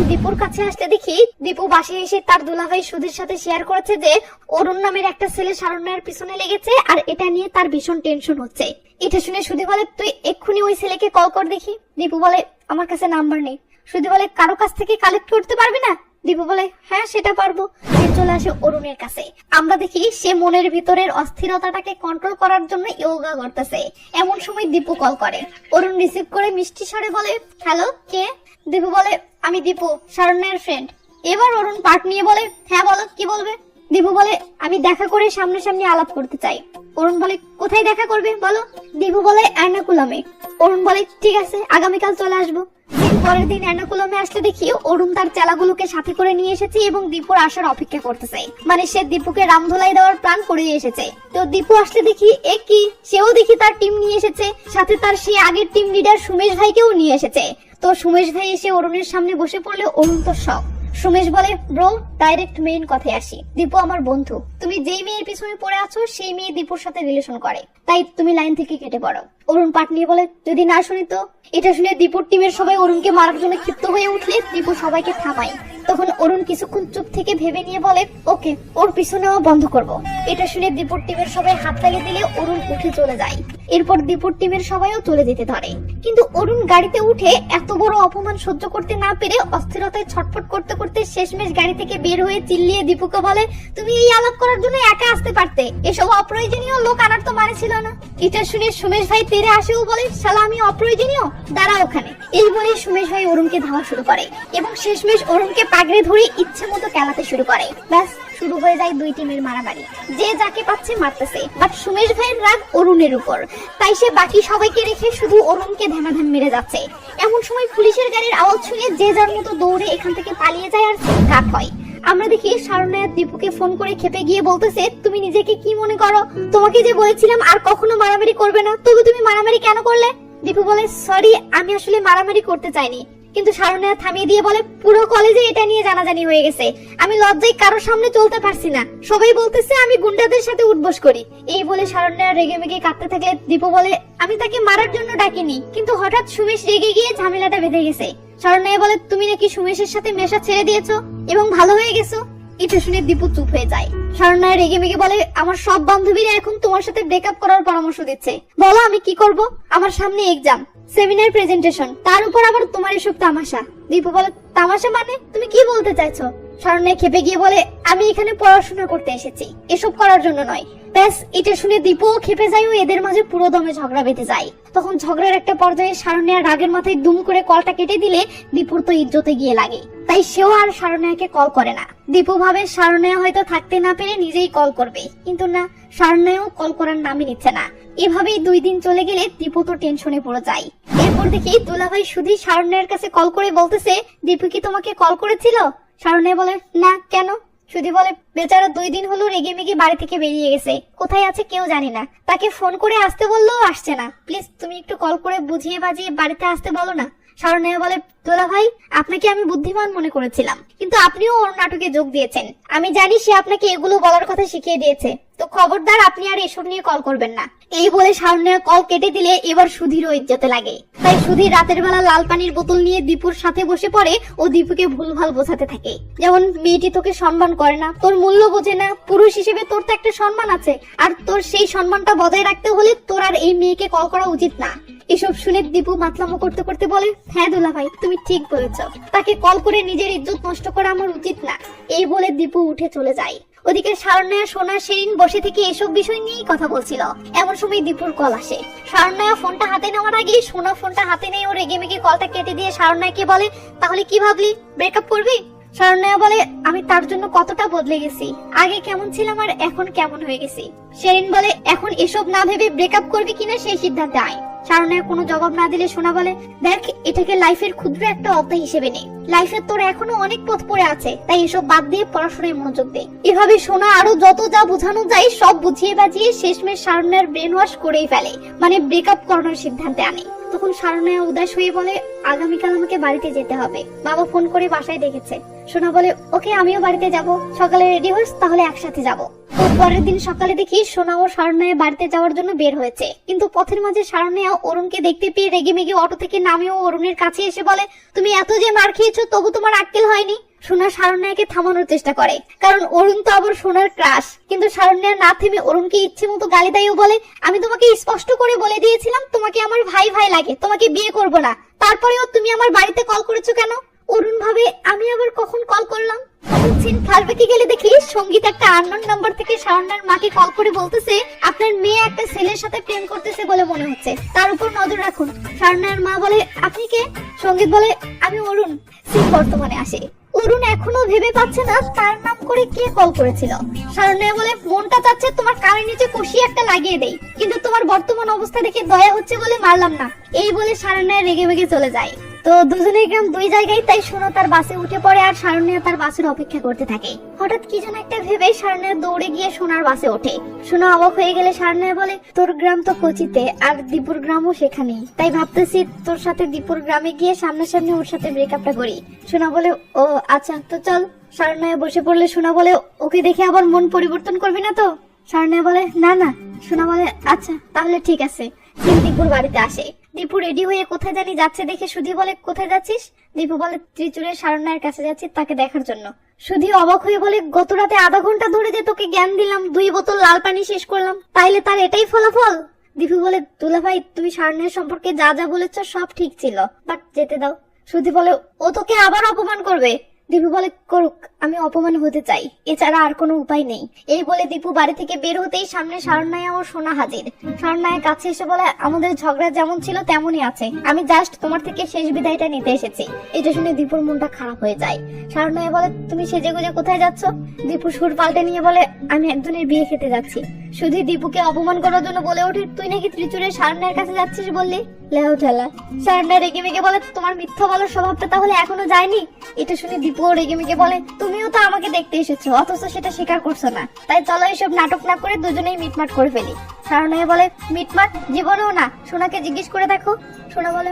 দীপুর কাছে আসতে দেখি দীপু বাসায় এসে তার দুলাভাই সুধীর সাথে শেয়ার করেছে যে অরুণ নামের একটা ছেলে শারণ্যার পিছনে লেগেছে, আর এটা নিয়ে তার ভীষণ টেনশন হচ্ছে। এটা শুনে সুধী বলে, তুই এক্ষুনি ওই ছেলেকে কল কর দেখি। দীপু বলে, আমার কাছে নাম্বার নেই। সুধী বলে, কারো কাছ থেকে কালেক্ট করতে পারবি না? দীপু বলে, হ্যাঁ সেটা পারবো। সে চলে আসে অরুণের কাছে। আমরা দেখি সে মনের ভিতরের অস্থিরতাটাকে কন্ট্রোল করার জন্য ইয়োগা করতেছে। এমন সময় দীপু কল করে। অরুণ রিসিভ করে মিষ্টি স্বরে বলে, হ্যালো, কে? দীপু বলে, আমি দীপু, শারণ্যার ফ্রেন্ড। এবার অরুণ পার্ট নিয়ে বলে, হ্যাঁ বলো, কি বলবে? দীপু বলে, আমি দেখা করে সামনাসামনি আলাপ করতে চাই। অরুণ বলে, কোথায় দেখা করবে বলো? দীপু বলে, এর্নাকুলামে। অরুণ বলে, ঠিক আছে, আগামীকাল চলে আসবো। পরের দিন এর্নাকুলামে আসলে দেখি অরুণ তার চেলাগুলোকে সাথে করে নিয়ে এসেছে এবং দীপুর আসার অপেক্ষা করতেছে। মানে সে দীপুকে রামধোলাই দেওয়ার প্ল্যান করে এসেছে। তো দীপু আসলে দেখি এ কি, সেও দেখি তার টিম নিয়ে এসেছে, সাথে তার সেই আগের টিম লিডার সুমেশ ভাইকেও নিয়ে এসেছে। তো সুমেশ ভাই এসে অরুণের সামনে বসে পড়লে অরুণ তো শক। সুমেশ বলে, ব্রো, ডাইরেক্ট মেইন কথায় আসি। দীপু আমার বন্ধু, তুমি যেই মেয়ের পিছনে পড়ে আছো সেই মেয়ে দীপুর সাথে রিলেশন করে, তাই তুমি লাইন থেকে কেটে পড়ো। অরুণ পাট নিয়ে বলে, যদি না শুনি তো? এটা শুনে দীপুর টিমের সবাই অরুণকে মারার জন্য ক্ষিপ্ত হয়ে উঠলে দীপু সবাইকে থামায়। তখন অরুণ কিছুক্ষণ চুপ থেকে ভেবে নিয়ে বলে, ওকে, ওর পিছনেও বন্ধ করব। এটা শুনে দীপুর টিমের সবাই হাত লাগিয়ে দিলে অরুণ উঠে চলে যায়। এরপর দীপুর টিমের সবাইও চলে যেতে ধরে। কিন্তু অরুণ গাড়িতে উঠে এত বড় অপমান সহ্য করতে না পেরে অস্থিরতায় ছটফট করতে করতে শেষমেশ গাড়ি থেকে বের হয়ে চিল্লিয়ে দীপুকে বলে, তুমি এই আলাপ করার জন্য একা আসতে পারতে, এসব অপ্রয়োজনীয় লোক আনার তো মানে ছিল না। এটা শুনে সুমেশ ভাই তেরে আসেও বলে, শালা আমি অপ্রয়োজনীয়, দাঁড়া ওখানে। এই বলে সুমেশ ভাই অরুণকে ধাওয়া শুরু করে এবং শেষমেশ অরুণকে পাগড়ে ধরে ইচ্ছে মতো খেলাতে শুরু করে। ব্যাস, শুরু হয়ে যায় দুই টিমের মারামারি। যে যাকে পাচ্ছে মারতেছে, বাট সুমেশ ভাইয়ের রাগ অরুণের উপর, তাই সে বাকি সবাইকে রেখে শুধু অরুণকে ধ্যানাধ্যান মেরে যাচ্ছে। এমন সময় পুলিশের গাড়ির আওয়াজ শুনে যে যার মতো দৌড়ে এখান থেকে পালিয়ে যায় আর ঘাট হয়। আমরা দেখি শারণ্যা দীপুকে ফোন করে খেপে গিয়ে বলতেছে, তুমি নিজেকে কি মনে করো? তোমাকে যে বলেছিলাম আর কখনো মারামারি করবে না, তবু তুমি মারামারি কেন করলে? দীপু বলে, সরি, আমি আসলে মারামারি করতে চাইনি। কিন্তু শারণ্যা থামিয়ে দিয়ে বলে, পুরো কলেজে এটা নিয়ে জানাজানি হয়ে গেছে, আমি লজ্জায় কারোর সামনে চলতে পারছি না, সবাই বলতেছে আমি গুন্ডাদের সাথে উঠবস করি। এই বলে শারণ্যা রেগে মেগে কাঁদতে থাকলে দীপু বলে, আমি তাকে মারার জন্য ডাকিনি, কিন্তু হঠাৎ সুমেশ রেগে গিয়ে ঝামেলাটা বেঁধে গেছে। শারণ্যা বলে, তুমি নাকি সুমেশের সাথে মেশা ছেড়ে দিয়েছো এবং ভালো হয়ে গেছো। এটা শুনে দীপু চুপ হয়ে যায়। শারণ্যা রেগে মেগে বলে, আমার সব বান্ধবীরা এখন তোমার সাথে ব্রেকআপ করার পরামর্শ দিচ্ছে, বলো আমি কি করব? আমার সামনে এক্সাম, সেমিনার প্রেজেন্টেশন, তার উপর আবার তোমার এসব তামাশা। দীপু বলে, তামাশা মানে? তুমি কি বলতে চাইছো? শারণ্যা খেপে গিয়ে বলে, আমি এখানে পড়াশোনা করতে এসেছি, এসব করার জন্য নয়। ব্যাস, এটা শুনে দীপুও খেপে যায় ও এদের মাঝে পুরো দমে ঝগড়া বেঁধে যায়। তখন ঝগড়ার একটা পর্যায়ে শারণ্যা রাগের মাথায় দুম করে কলটা কেটে দিলে দীপুর তো ইজ্জতে গিয়ে লাগে, তাই সেও আর শারণ্যাকে কল করে না। দীপু ভাবে শারণ্যা হয়তো থাকতে না পেরে নিজেই কল করবে, কিন্তু না, শারণ্যাও কল করার নামই নিচ্ছে না। এভাবেই 2 দিন চলে গেলে দীপু তো টেনশনে পড়ে যায়। এরপর দেখি দুলাভাই সুধীর শারণ্যার কাছে কল করে বলতেছে, দীপু কি তোমাকে কল করেছিল? শারণ্যা বলে, না, কেন? সুধী বলে, বেচারা 2 দিন হলো রেগে মেগে বাড়ি থেকে বেরিয়ে গেছে, কোথায় আছে কেউ জানি না, তাকে ফোন করে আসতে বললেও আসছে না, প্লিজ তুমি একটু কল করে বুঝিয়ে বাজিয়ে বাড়িতে আসতে বলো না। শারণ্যা বলে, দোলা ভাই, আপনাকে আমি বুদ্ধিমান মনে করেছিলাম, কিন্তু আপনিও ওর নাটকে যোগ দিয়েছেন। আমি জানি সে আপনাকে এগুলো বলার কথা শিখিয়ে দিয়েছে, তো খবরদার আপনি আর এসব নিয়ে কল করবেন না। এই বলে শারণ্যা কল কেটে দিলে এবার সুধীরও ইজ্জতে লাগে। তাই সুধীর রাতের বেলা লাল পানির বোতল নিয়ে দীপুর সাথে বসে পড়ে ও দীপুকে ভুলভাল বোঝাতে থাকে, যেমন মেয়েটি তোকে সম্মান করে না, তোর মূল্য বোঝে না, পুরুষ হিসেবে তোর তো একটা সম্মান আছে, আর তোর সেই সম্মানটা বজায় রাখতে হলে তোর আর এই মেয়েকে কল করা উচিত না। এসব শুনে দীপু মাতলামো করতে করতে বলে, হ্যাঁ দুলা ভাই, তুমি ঠিক বলেছ, তাকে কল করে নিজের ইজ্জত নষ্ট করা আমার উচিত না। এই বলে দীপু উঠে চলে যায়। ওদিকে শারণ্যা, সোনা, শেরিন বসে থেকে এসব বিষয় নিয়েই কথা বলছিল। এমন সময় দীপুর কল আসে। শারণ্যা ফোনটা হাতে নেওয়ার আগে সোনা ফোনটা হাতে নিয়ে ওর রেগে মেগে কলটা কেটে দিয়ে শারণ্যাকে বলে, তাহলে কি ভাবলি, ব্রেকআপ করবি? শারণ্যা বলে, আমি তার জন্য কতটা বদলে গেছি, আগে কেমন ছিলাম আর এখন কেমন হয়ে গেছি। শেরিন বলে, এখন এসব না ভেবে ব্রেকআপ করবি কিনা সেই সিদ্ধান্তে আয়। শারণ্যা কোনো জবাব না দিলে সোনা বলে, দেখ, এটাকে লাইফের ক্ষুদ্র একটা অধ্যায় হিসেবে নেই, লাইফের তোর এখনো অনেক পথ পড়ে আছে, তাই এসব বাদ দিয়ে পড়াশোনায় মনোযোগ দে। এভাবে সোনা আরো যত যা বোঝানো যায় সব বুঝিয়ে বাজিয়ে শেষমেশ শারণ্যার ব্রেন ওয়াশ করেই ফেলে, মানে ব্রেকআপ করানোর সিদ্ধান্তে আনে। তখন শারণ্যা উদাস হয়ে বলে, আগামীকাল আমাকে বাড়িতে যেতে হবে, বাবা ফোন করে বাসায় ডেকেছে। সোনা বলে, ওকে, আমিও বাড়িতে যাব, সকালে রেডি হোস, তাহলে একসাথে যাব। পরের দিন সকালে দেখি সোনা ও শারণ্যা বাড়িতে যাওয়ার জন্য বের হয়েছে, কিন্তু পথের মাঝে শারণ্যা অরুণকে দেখতে পেয়ে রেগে মেগে অটো থেকে নামেও অরুণের কাছে এসে বলে, তুমি এত যে মার খেয়েছো তবু তোমার আক্কেল হয়নি? সোনা শারণ্যাকে থামানোর চেষ্টা করে, কারণ অরুণ তো আবার সোনার ক্রাশ, কিন্তু শারণ্যা না থেমে অরুণকে ইচ্ছে মতো গালি দেয় ও বলে, আমি তোমাকে স্পষ্ট করে বলে দিয়েছিলাম তোমাকে আমার ভাই ভাই লাগে, তোমাকে বিয়ে করব না, তারপরেও তুমি আমার বাড়িতে কল করেছো কেন? অরুণ ভাবে, আমি আবার কখন কল করলাম? ফ্ল্যাশব্যাকে গেলে দেখি সঙ্গীত একটা আননোন নাম্বার থেকে শারণ্যার মাকে কল করে বলতেছে, আপনার মেয়ে একটা ছেলের সাথে প্রেম করতেছে বলে মনে হচ্ছে, তার উপর নজর রাখুন। শারণ্যার মা বলে, আপনি কে? সঙ্গীত বলে, আমি অরুণ। সিন বর্তমানে আসে। অরুণ এখনো ভেবে পাচ্ছে না তার নাম করে কে কল করেছিল। শারণ্যা বলে, মনটা চাচ্ছে তোমার কানের নিচে কষিয়ে একটা লাগিয়ে দেই, কিন্তু তোমার বর্তমান অবস্থা দেখে দয়া হচ্ছে বলে মারলাম না। এই বলে শারণ্যা রেগে মেগে চলে যায়। তো দুজনের গ্রাম দুই জায়গায়, তাই সোনা তার বাসে উঠে পড়ে আর শারণ্যা তার বাসের অপেক্ষা করতে থাকে। হঠাৎ কি যেন একটা ভেবে শারণ্যা দৌড়ে গিয়ে সোনার বাসে ওঠে। সোনা অবাক হয়ে গেলে শারণ্যা বলে, তোর গ্রাম তো কোচিতে আর দীপুর গ্রামও সেখানেই, তাই ভাবতেছি তোর সাথে দীপুর গ্রামে গিয়ে সামনাসামনি ওর সাথে ব্রেকআপটা করি। সোনা বলে, ও আচ্ছা, তো চল। শারণ্যা বসে পড়লে সোনা বলে, ওকে দেখে আবার মন পরিবর্তন করবি না তো? শারণ্যা বলে, না না। সোনা বলে, আচ্ছা তাহলে ঠিক আছে। দীপুর বাড়িতে আসে। দীপু রেডি হয়ে কোথায় জানি যাচ্ছে দেখে সুধি বলে, কোথায় যাচ্ছিস? দীপু বলে, ত্রিচুরের শারণ্যার কাছে যাচ্ছি তাকে দেখার জন্য। সুধি অবাক হয়ে বলে, গত রাতে আধা ঘন্টা ধরে যে তোকে জ্ঞান দিলাম, 2 বোতল লাল পানি শেষ করলাম, তাইলে তার এটাই ফলাফল? দীপু বলে, দুলা ভাই, তুমি শারণ্যার সম্পর্কে যা যা বলেছ সব ঠিক ছিল, বাট যেতে দাও। সুধি বলে, ও তোকে আবার অপমান করবে। দীপু বলে, করুক, আমি অপমান হতে চাই, এছাড়া আর কোনো উপায় নেই। এই বলে দীপু বাড়ি থেকে বের হতেই সামনে শারণ্যা ও সোনা হাজির। শারণ্যার কাছে এসে বলে, আমাদের ঝগড়া যেমন ছিল তেমনই আছে, আমি জাস্ট তোমার থেকে শেষ বিদায়টা নিতে এসেছি। এটা শুনে দীপুর মনটা খারাপ হয়ে যায়। শারণ্যা বলে, তুমি সেজে গুজে কোথায় যাচ্ছ? দীপু সুর পাল্টে নিয়ে বলে, আমি একজনের বিয়ে খেতে যাচ্ছি। শুধু দীপুকে অপমান করার জন্য বলে ওঠে, তুই নাকি ত্রিচুরের শারণ্যার কাছে যাচ্ছিস বললি? লেও ঠেলা। শারণ্যা রেগে মেগে বলে, তোমার মিথ্যা বলার স্বভাবটা তাহলে এখনো যায়নি? এটা শুনে দীপু রেগে মেগে বলে, তুমিও তো আমাকে দেখতে এসেছো, অথচ সেটা স্বীকার করছো না, তাই চলো এসব নাটক না করে দুজনেই মিটমাট করে ফেলি। শারণ্যা বলে, মিটমাট জীবনেও না, সোনাকে জিজ্ঞেস করে দেখো। সোনা বলে,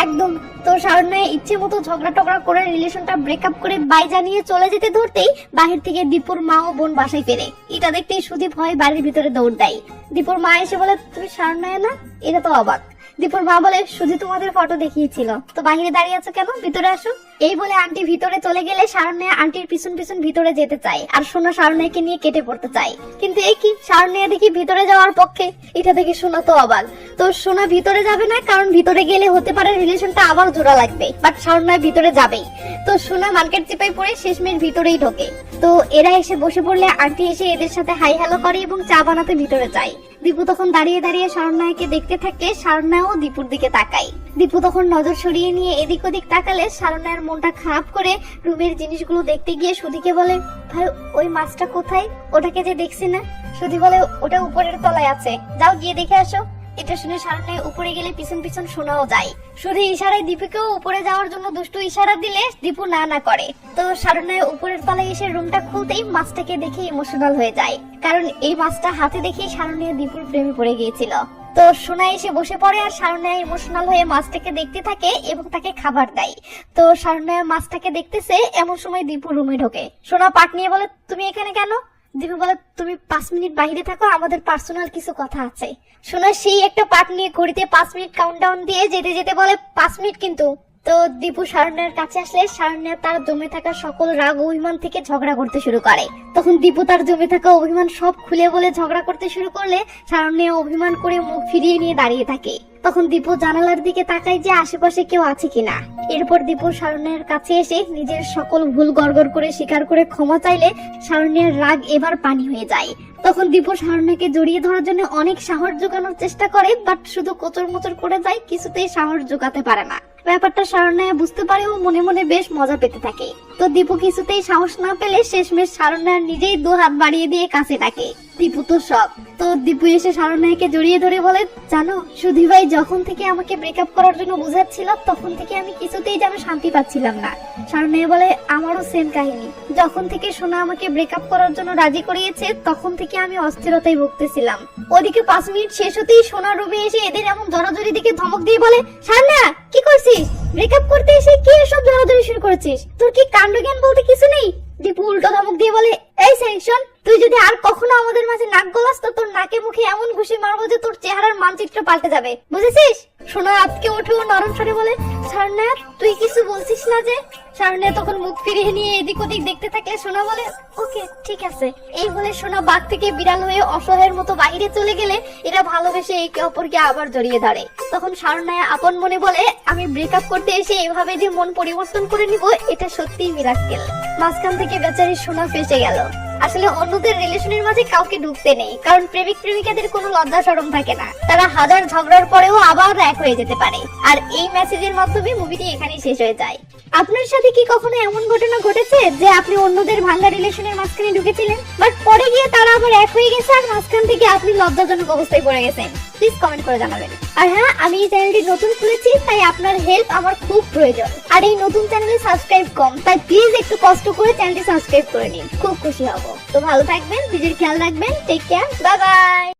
একদম। তো শারণ্যা ইচ্ছে মতো ঝগড়া টগড়া করে রিলেশনটা ব্রেকআপ করে বাই জানিয়ে চলে যেতে ধরতেই বাহির থেকে দীপুর মা ও বোন বাসায় ফেরে। এটা দেখতেই সুদীপ ভয় বাড়ির ভিতরে দৌড় দেয়। দীপুর মা এসে বলে, তুমি শারণ্যা না? এটা তো অবাক। দীপুর মা বলে, শুধু তোমাদের ফটো দেখিয়েছিল, তো বাহিরে দাঁড়িয়ে আছো কেন, ভিতরে আসো। এই বলে আন্টি ভিতরে চলে গেলে শারণ্যা আন্টির পিছন পিছন ভিতরে যেতে চায়, আর সোনা শারণ্যাকে নিয়ে কেটে পড়তে চায়। কিন্তু এই কি, শারণ্যা দেখি ভিতরে যাওয়ার পক্ষে। এটা দেখে সোনা তো অবাক। তো সোনা ভিতরে যাবে না, কারণ ভিতরে গেলে হতে পারে রিলেশনটা আবার জোড়া লাগবে, বাট শারণ্যা ভিতরে যাবেই। তো সোনা মার্কেট চিপাই পড়ে শেষমেশ ভিতরেই ঢোকে। তো এরা এসে বসে পড়লে আন্টি এসে এদের সাথে হাই হ্যালো করে এবং চা বানাতে ভিতরে যায়। দীপু তখন দাঁড়িয়ে দাঁড়িয়ে শারণ্যাকে দেখতে থাকে, শারণ্যাও দীপুর দিকে তাকায়। দীপু তখন নজর সরিয়ে নিয়ে এদিক ওদিক তাকালে শারণ্যার মনটা খারাপ করে রুমের জিনিসগুলো দেখতে গিয়ে সুধিকে বলে, ভাই ওই মাছটা কোথায়, ওটাকে যে দেখছি না? সুধি বলে, ওটা উপরের তলায় আছে, যাও গিয়ে দেখে আসো। এটা শুনে শারণ্যা উপরে গেলে পিছন পিছন শোনাও যায়। শুধু ইশারায় দীপুকেও উপরে যাওয়ার জন্য দুষ্টু ইশারা দিলে দীপু না না করে। তো শারণ্যা উপরের তলায় এসে রুমটা খুলতেই মাছটাকে দেখে ইমোশনাল হয়ে যায়, কারণ এই মাছটা হাতে দেখেই শারণ্যা দীপুর প্রেমে পড়ে গিয়েছিল। তো সোনা এসে বসে পড়ে আর শারণ্যা ইমোশনাল হয়ে মাছটাকে দেখতে থাকে এবং তাকে খাবার দেয়। তো শারণ্যা মাছটাকে দেখতেছে, এমন সময় দীপু রুমে ঢোকে। সোনা পাট নিয়ে বলে, তুমি এখানে কেন? দীপু বলে, তুমি 5 মিনিট বাইরে থাকো, আমাদের পার্সোনাল কিছু কথা আছে। সোনা সেই একটা পাট নিয়ে ঘড়িতে 5 মিনিট কাউন্টডাউন দিয়ে যেতে যেতে বলে, 5 মিনিট কিন্তু। তো দীপু শারণ্যার কাছে আসলে শারণ্যা তার জমে থাকা সকল রাগ অভিমান থেকে ঝগড়া করতে শুরু করে। তখন দীপু তার জমে থাকা অভিমান সব খুলে বলে ঝগড়া করতে শুরু করলে শারণ্যা অভিমান করে মুখ ফিরিয়ে নিয়ে দাঁড়িয়ে থাকে। তখন দীপু জানালার দিকে তাকায় যে আশেপাশে কেউ আছে কিনা। এরপর দীপু শারণ্যার কাছে এসে নিজের সকল ভুল গড়গড় করে স্বীকার করে ক্ষমা চাইলে শারণ্যার রাগ এবার পানি হয়ে যায়। তখন দীপু শারণ্যাকে জড়িয়ে ধরার জন্য অনেক সাহস জোগানোর চেষ্টা করে, বাট শুধু কোচর মোচর করে যায়, কিছুতেই সাহস জোগাতে পারে না। ব্যাপারটা শারণ্যা বুঝতে পারে ও মনে মনে বেশ মজা পেতে থাকে। তো দীপু কিছুতেই সাহস না পেলে শেষমেশ শারণ্যা নিজেই 2 হাত বাড়িয়ে দিয়ে কাছে ডাকে। দীপু তো সব। তো দীপু এসে শারণ্যাকে জড়িয়ে ধরে বলে, জানো সুধী ভাই যখন থেকে আমাকে ব্রেকআপ করার জন্য বুঝাচ্ছিল তখন থেকে আমি কিছুতেই যেন শান্তি পাচ্ছিলাম না। শারণ্যা বলে, আমারও সেম কাহিনী। যখন থেকে সোনা আমাকে ব্রেকআপ করার জন্য রাজি করিয়েছে তখন থেকে আমি অস্থিরতায় ভুগতেছিলাম। ওদিকে 5 মিনিট শেষ হতেই সোনা রুমে এসে এদের এমন জড়াজড়ি দিকে ধমক দিয়ে বলে, শারণ্যা কি করছিস? ব্রেকআপ করতে এসে কি এসব জড়াজড়ি শুরু করেছিস? তোর কি কাণ্ডজ্ঞান বলতে কিছু নেই? দীপু উল্টো ধমক দিয়ে বলে, এই সেকশন, তুই যদি আর কখনো আমাদের মাঝে নাক গলাস তো তোর নাকে মুখে এমন ঘুষি মারবো যে তোর চেহারার মানচিত্র পাল্টে যাবে, বুঝেছিস? সোনা আজকে উঠে ও নরম স্বরে বলে, শারণ্যা তুই কিছু বলছিস না যে? শারণ্যা তখন মুখ ফিরিয়ে নিয়ে এদিক ওদিক দেখতে থাকলে সোনা বলে, ওকে ঠিক আছে। এই বলে সোনা বাঘ থেকে বিড়াল হয়ে অসহায়ের মতো বাইরে চলে গেলে এরা ভালোবেসে একে অপরকে আবার জড়িয়ে ধরে। তখন শারণ্যা আপন মনে বলে, আমি ব্রেকআপ করতে এসে এভাবে যে মন পরিবর্তন করে নিব এটা সত্যিই মিরাক্কেল। মাঝখান থেকে বেচারি সোনা ফেসে গেল। আসলে অন্যদের রিলেশনের মাঝে কাউকে ঢুকতে নেই, কারণ প্রেমিক প্রেমিকাদের কোনো লজ্জা শরম থাকে না। তারা হাজার ঝগড়ার পরেও আবার এক হয়ে যেতে পারে। আর এই মেসেজের মাধ্যমে মুভিটি এখানেই শেষ হয়ে যায়। আপনার সাথে কি কখনো এমন ঘটনা ঘটেছে যে আপনি অন্যদের ভাঙা রিলেশনের মাঝখানে ঢুকেছিলেন, বাট পরে গিয়ে তারা আবার এক হয়ে গেছে আর মাঝখান থেকে আপনি লজ্জাজনক অবস্থায় পড়ে গেছেন? প্লিজ কমেন্ট করে জানাবেন। আর হ্যাঁ, আমি এই চ্যানেলটি নতুন খুলেছি, তাই আপনার হেল্প আমার খুব প্রয়োজন। আর এই নতুন চ্যানেলে সাবস্ক্রাইব কম, তাই প্লিজ একটু কষ্ট করে চ্যানেলটি সাবস্ক্রাইব করে নিন, খুব খুশি হব। তো ভালো থাকবেন, নিজের খেয়াল রাখবেন, টেক কেয়ার, বাই বাই।